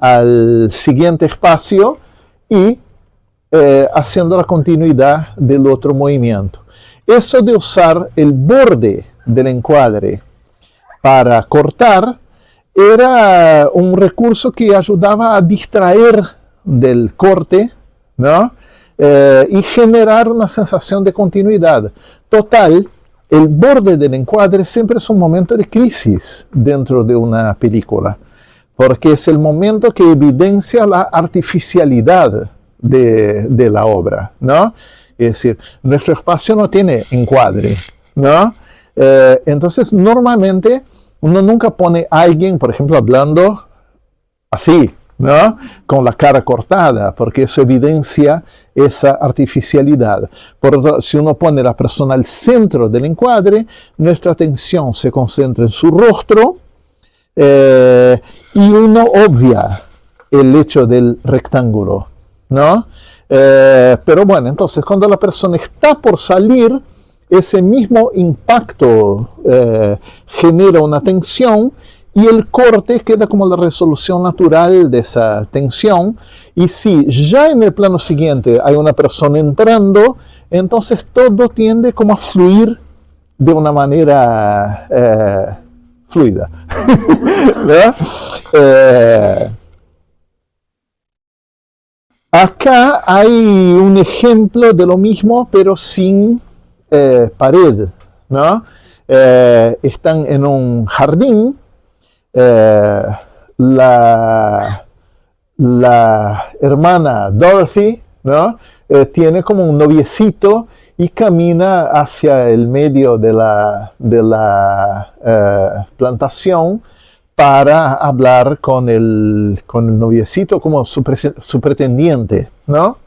al siguiente espacio y haciendo la continuidad del otro movimiento. Eso de usar el borde del encuadre para cortar era un recurso que ayudaba a distraer del corte, ¿no? Y generar una sensación de continuidad. Total, el borde del encuadre siempre es un momento de crisis dentro de una película, porque es el momento que evidencia la artificialidad de la obra, ¿no? Es decir, nuestro espacio no tiene encuadre, ¿no? Entonces, normalmente, uno nunca pone a alguien, por ejemplo, hablando así, ¿no? Con la cara cortada, porque eso evidencia esa artificialidad. Por lo tanto, si uno pone a la persona al centro del encuadre, nuestra atención se concentra en su rostro y uno obvia el hecho del rectángulo, ¿no? Pero bueno, entonces cuando la persona está por salir, ese mismo impacto genera una tensión y el corte queda como la resolución natural de esa tensión. Y si ya en el plano siguiente hay una persona entrando, entonces todo tiende como a fluir de una manera fluida. ¿Verdad? Acá hay un ejemplo de lo mismo, pero sin pared, ¿no? Están en un jardín, la hermana Dorothy, ¿no? Tiene como un noviecito y camina hacia el medio de la plantación para hablar con el noviecito como su pretendiente, ¿no?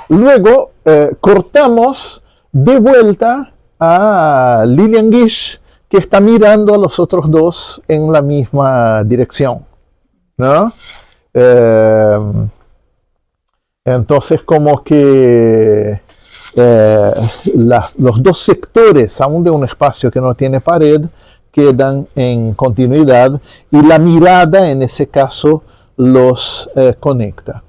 Luego cortamos de vuelta a Lillian Gish, que está mirando a los otros dos en la misma dirección, ¿no? Entonces como que los dos sectores, aún de un espacio que no tiene pared, quedan en continuidad y la mirada en ese caso los conecta.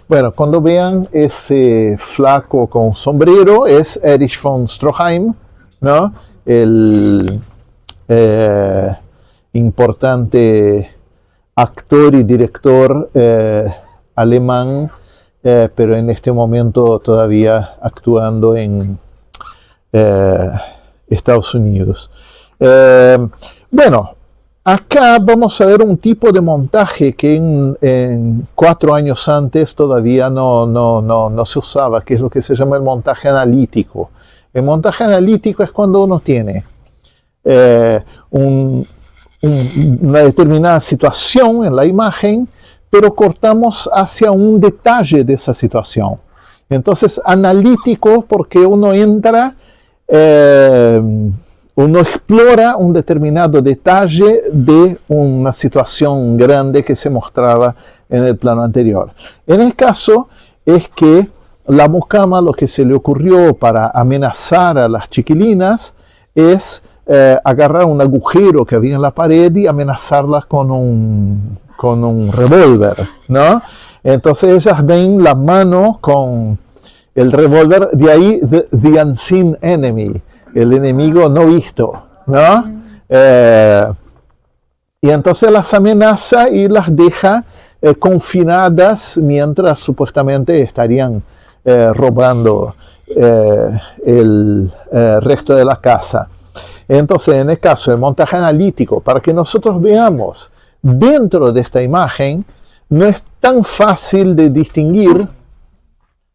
Bueno, cuando vean ese flaco con sombrero, es Erich von Stroheim, ¿no? El importante actor y director alemán, pero en este momento todavía actuando en Estados Unidos. Bueno, acá vamos a ver un tipo de montaje que en 4 años antes todavía no se usaba, que es lo que se llama el montaje analítico. El montaje analítico es cuando uno tiene una determinada situación en la imagen, pero cortamos hacia un detalle de esa situación. Entonces, analítico porque uno entra, uno explora un determinado detalle de una situación grande que se mostraba en el plano anterior. En el caso es que la mucama lo que se le ocurrió para amenazar a las chiquilinas es agarrar un agujero que había en la pared y amenazarlas con un revólver, ¿no? Entonces ellas ven la mano con el revólver, de ahí the unseen enemy, el enemigo no visto, ¿no? Y entonces las amenaza y las deja confinadas mientras supuestamente estarían robando el resto de la casa. Entonces, en el caso del montaje analítico, para que nosotros veamos dentro de esta imagen, no es tan fácil de distinguir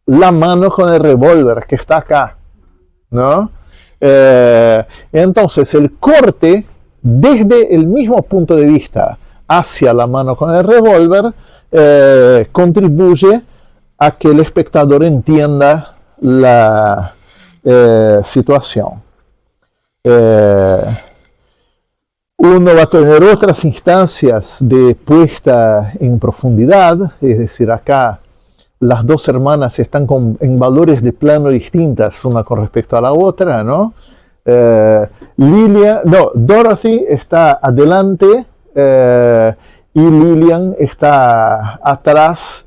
la mano con el revólver que está acá, ¿no? Entonces, el corte desde el mismo punto de vista hacia la mano con el revólver contribuye a que el espectador entienda la situación. Uno va a tener otras instancias de puesta en profundidad, es decir, acá las dos hermanas están en valores de plano distintas una con respecto a la otra, ¿no? Dorothy está adelante y Lillian está atrás.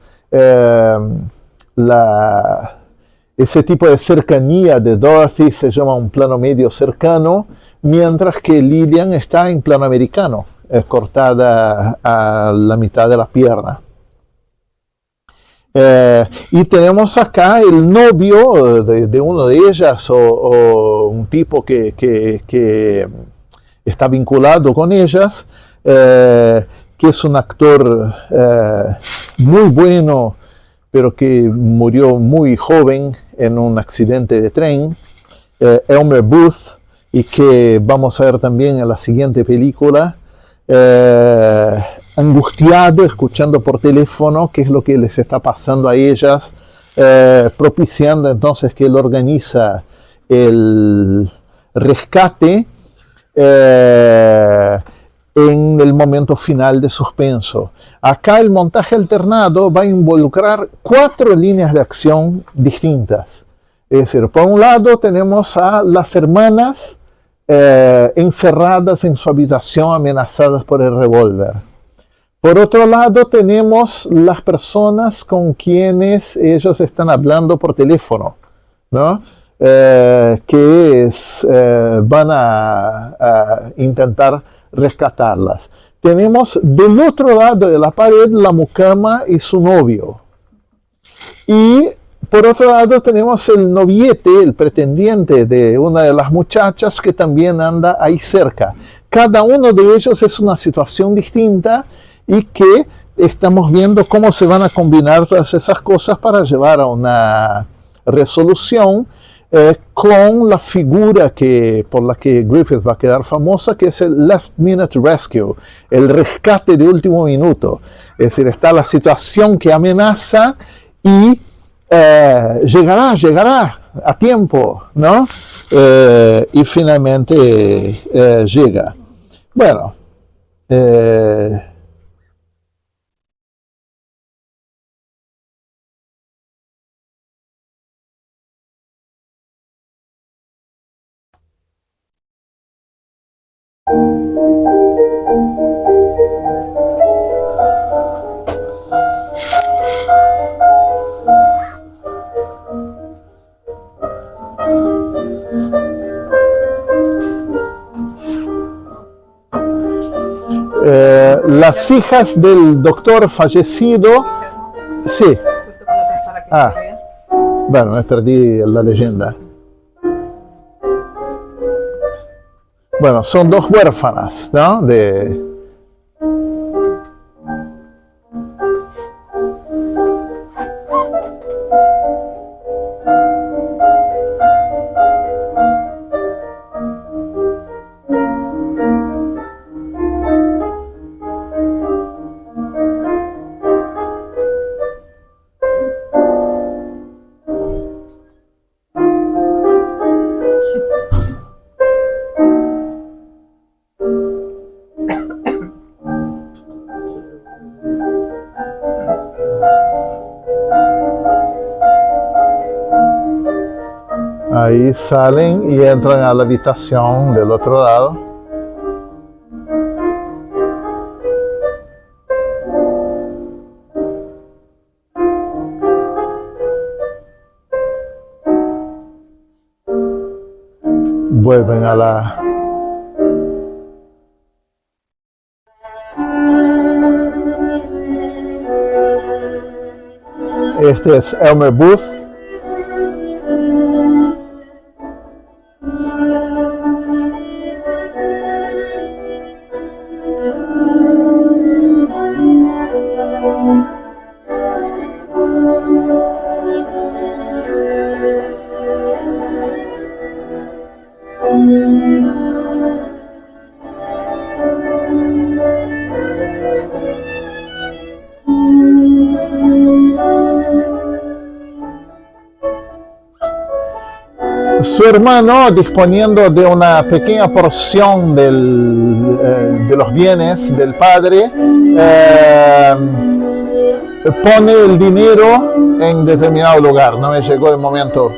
Ese tipo de cercanía de Dorothy se llama un plano medio cercano, mientras que Lillian está en plano americano, cortada a la mitad de la pierna. Y tenemos acá el novio de uno de ellas o un tipo que está vinculado con ellas, que es un actor muy bueno, pero que murió muy joven en un accidente de tren, Elmer Booth, y que vamos a ver también en la siguiente película, angustiado, escuchando por teléfono qué es lo que les está pasando a ellas, propiciando entonces que él organiza el rescate en el momento final de suspenso. Acá el montaje alternado va a involucrar 4 líneas de acción distintas. Es decir, por un lado tenemos a las hermanas encerradas en su habitación, amenazadas por el revólver. Por otro lado tenemos las personas con quienes ellos están hablando por teléfono, ¿no? Van a intentar rescatarlas. Tenemos del otro lado de la pared la mucama y su novio. Y por otro lado tenemos el noviete, el pretendiente de una de las muchachas que también anda ahí cerca. Cada uno de ellos es una situación distinta y que estamos viendo cómo se van a combinar todas esas cosas para llevar a una resolución con la figura por la que Griffith va a quedar famosa, que es el Last Minute Rescue, el rescate de último minuto. Es decir, está la situación que amenaza y llegará a tiempo, ¿no? Y finalmente llega. Bueno, las hijas del doctor fallecido, sí. Bueno, me perdí la leyenda. Bueno, son 2 huérfanas, ¿no? salen y entran a la habitación del otro lado. Vuelven a la... Este es Elmer Booth. Su hermano, disponiendo de una pequeña porción de los bienes del padre, pone el dinero en determinado lugar. No me llegó el momento.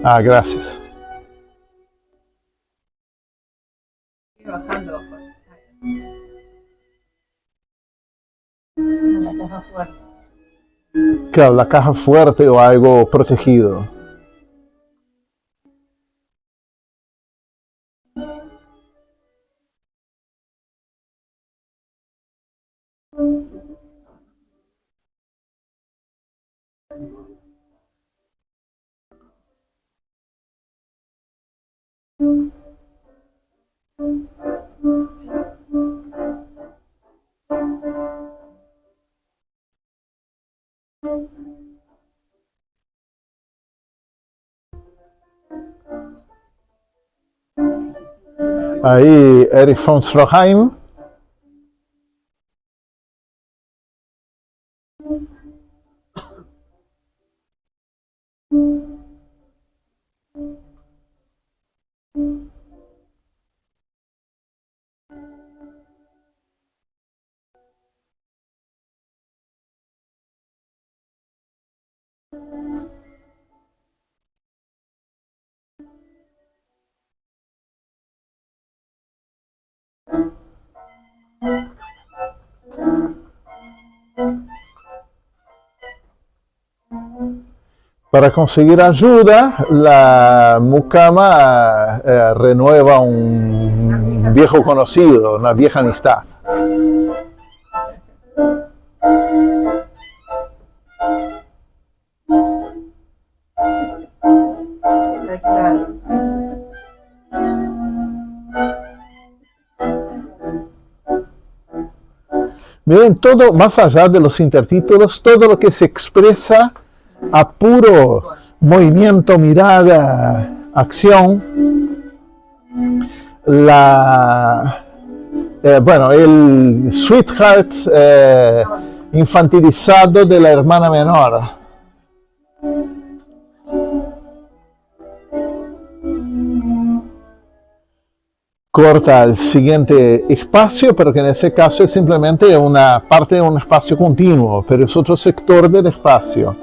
Ah, gracias. Bajando. La caja fuerte. Claro, la caja fuerte o algo protegido. Ahí Erich von Stroheim. Para conseguir ayuda, la mucama renueva un viejo conocido, una vieja amistad. Claro. Miren, todo, más allá de los intertítulos, todo lo que se expresa a puro movimiento, mirada, acción, bueno, el sweetheart infantilizado de la hermana menor. Corta el siguiente espacio, pero que en ese caso es simplemente una parte de un espacio continuo, pero es otro sector del espacio.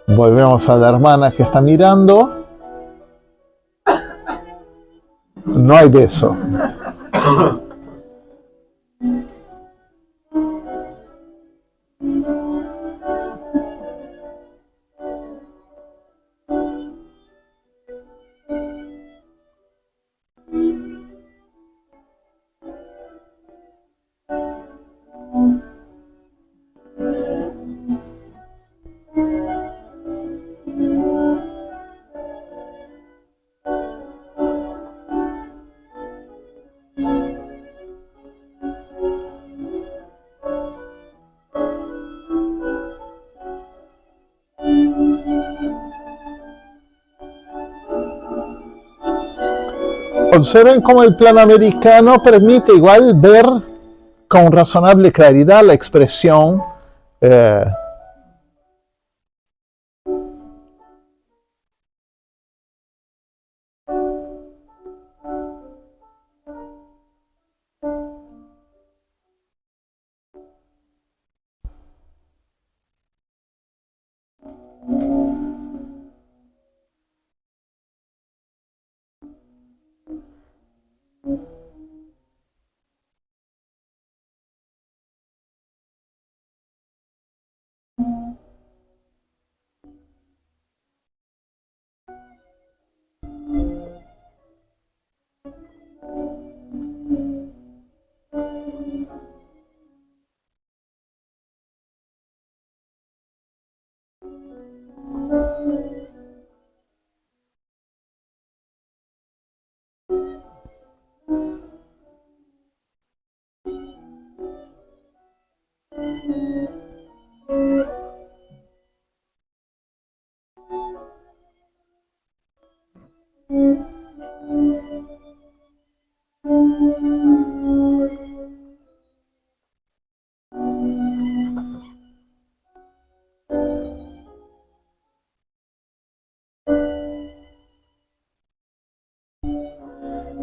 Volvemos a la hermana que está mirando. No hay beso. Observen cómo el plano americano permite igual ver con razonable claridad la expresión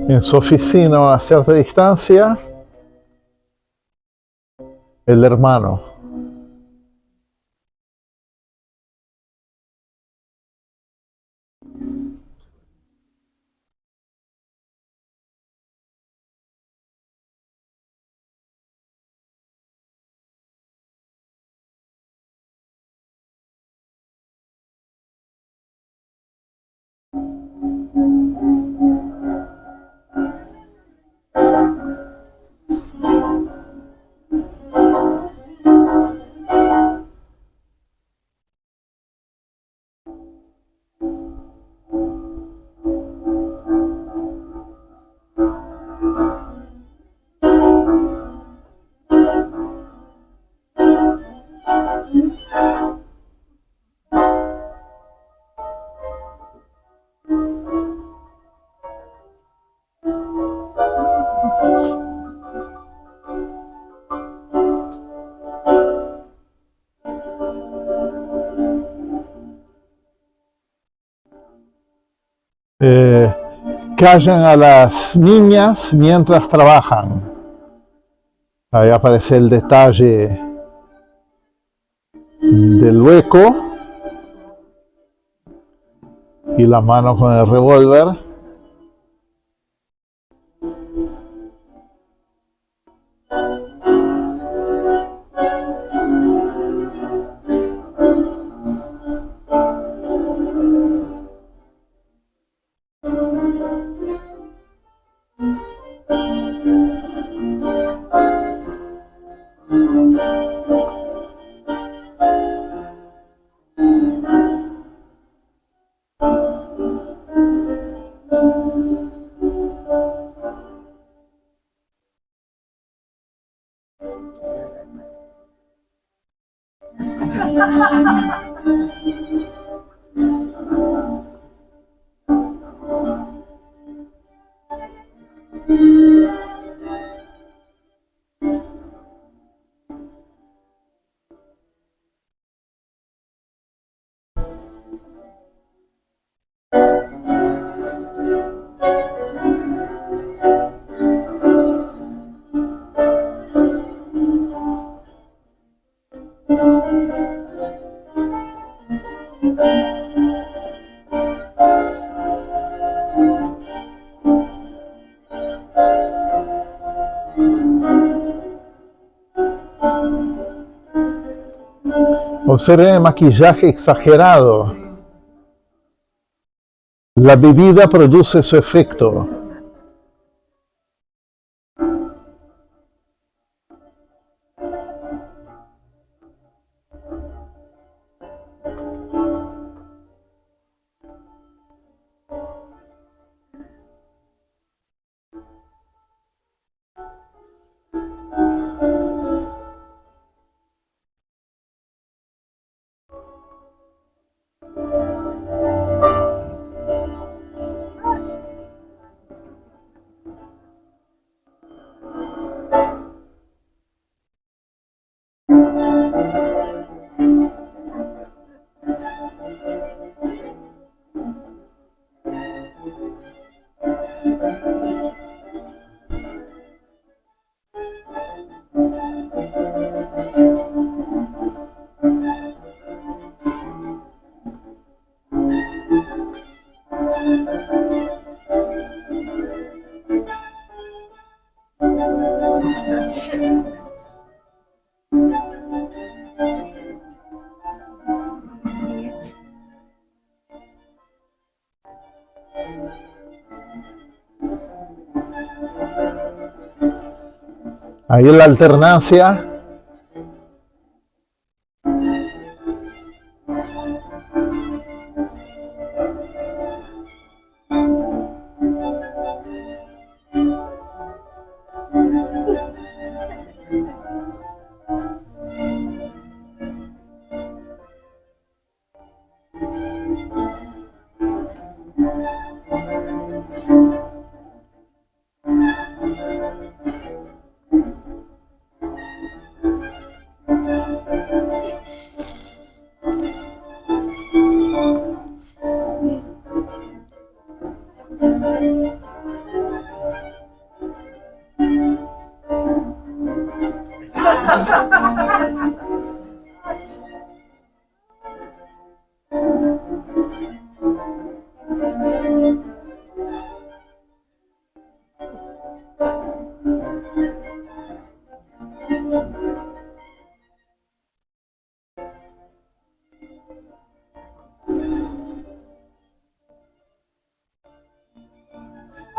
En su oficina, a una cierta distancia, el hermano. Callan a las niñas mientras trabajan. Ahí aparece el detalle del hueco y la mano con el revólver. Observen el maquillaje exagerado. La bebida produce su efecto. Ahí la alternancia.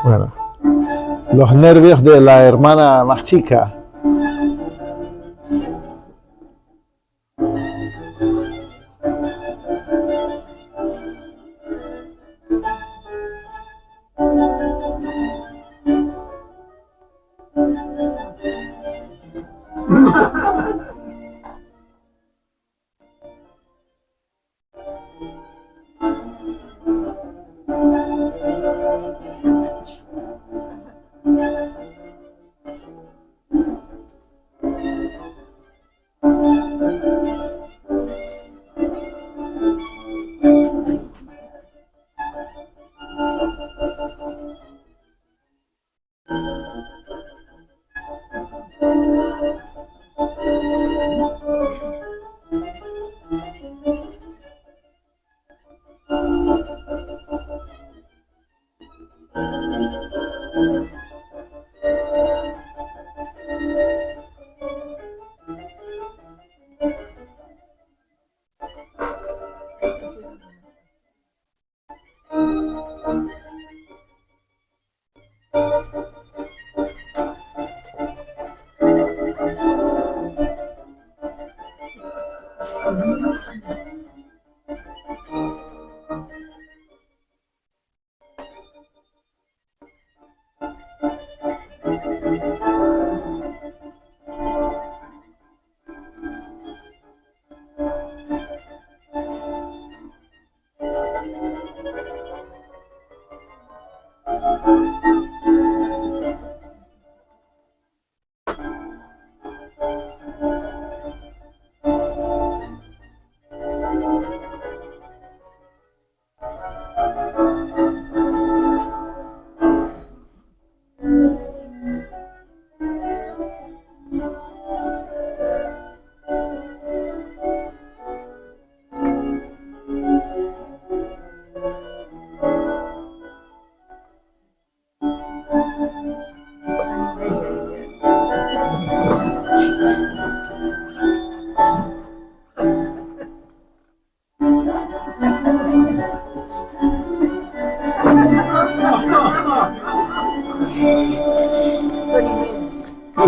Bueno, los nervios de la hermana más chica.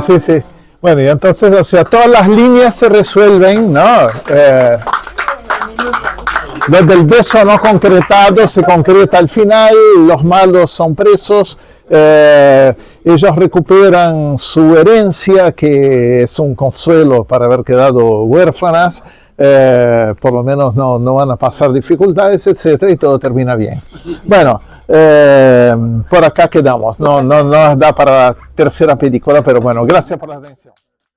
Sí, sí. Bueno, y entonces, o sea, todas las líneas se resuelven, ¿no? Desde el beso no concretado se concreta al final, los malos son presos, ellos recuperan su herencia, que es un consuelo para haber quedado huérfanas, por lo menos no van a pasar dificultades, etcétera, y todo termina bien. Bueno, por acá quedamos, no nos da para la tercera película, pero bueno, gracias por la atención.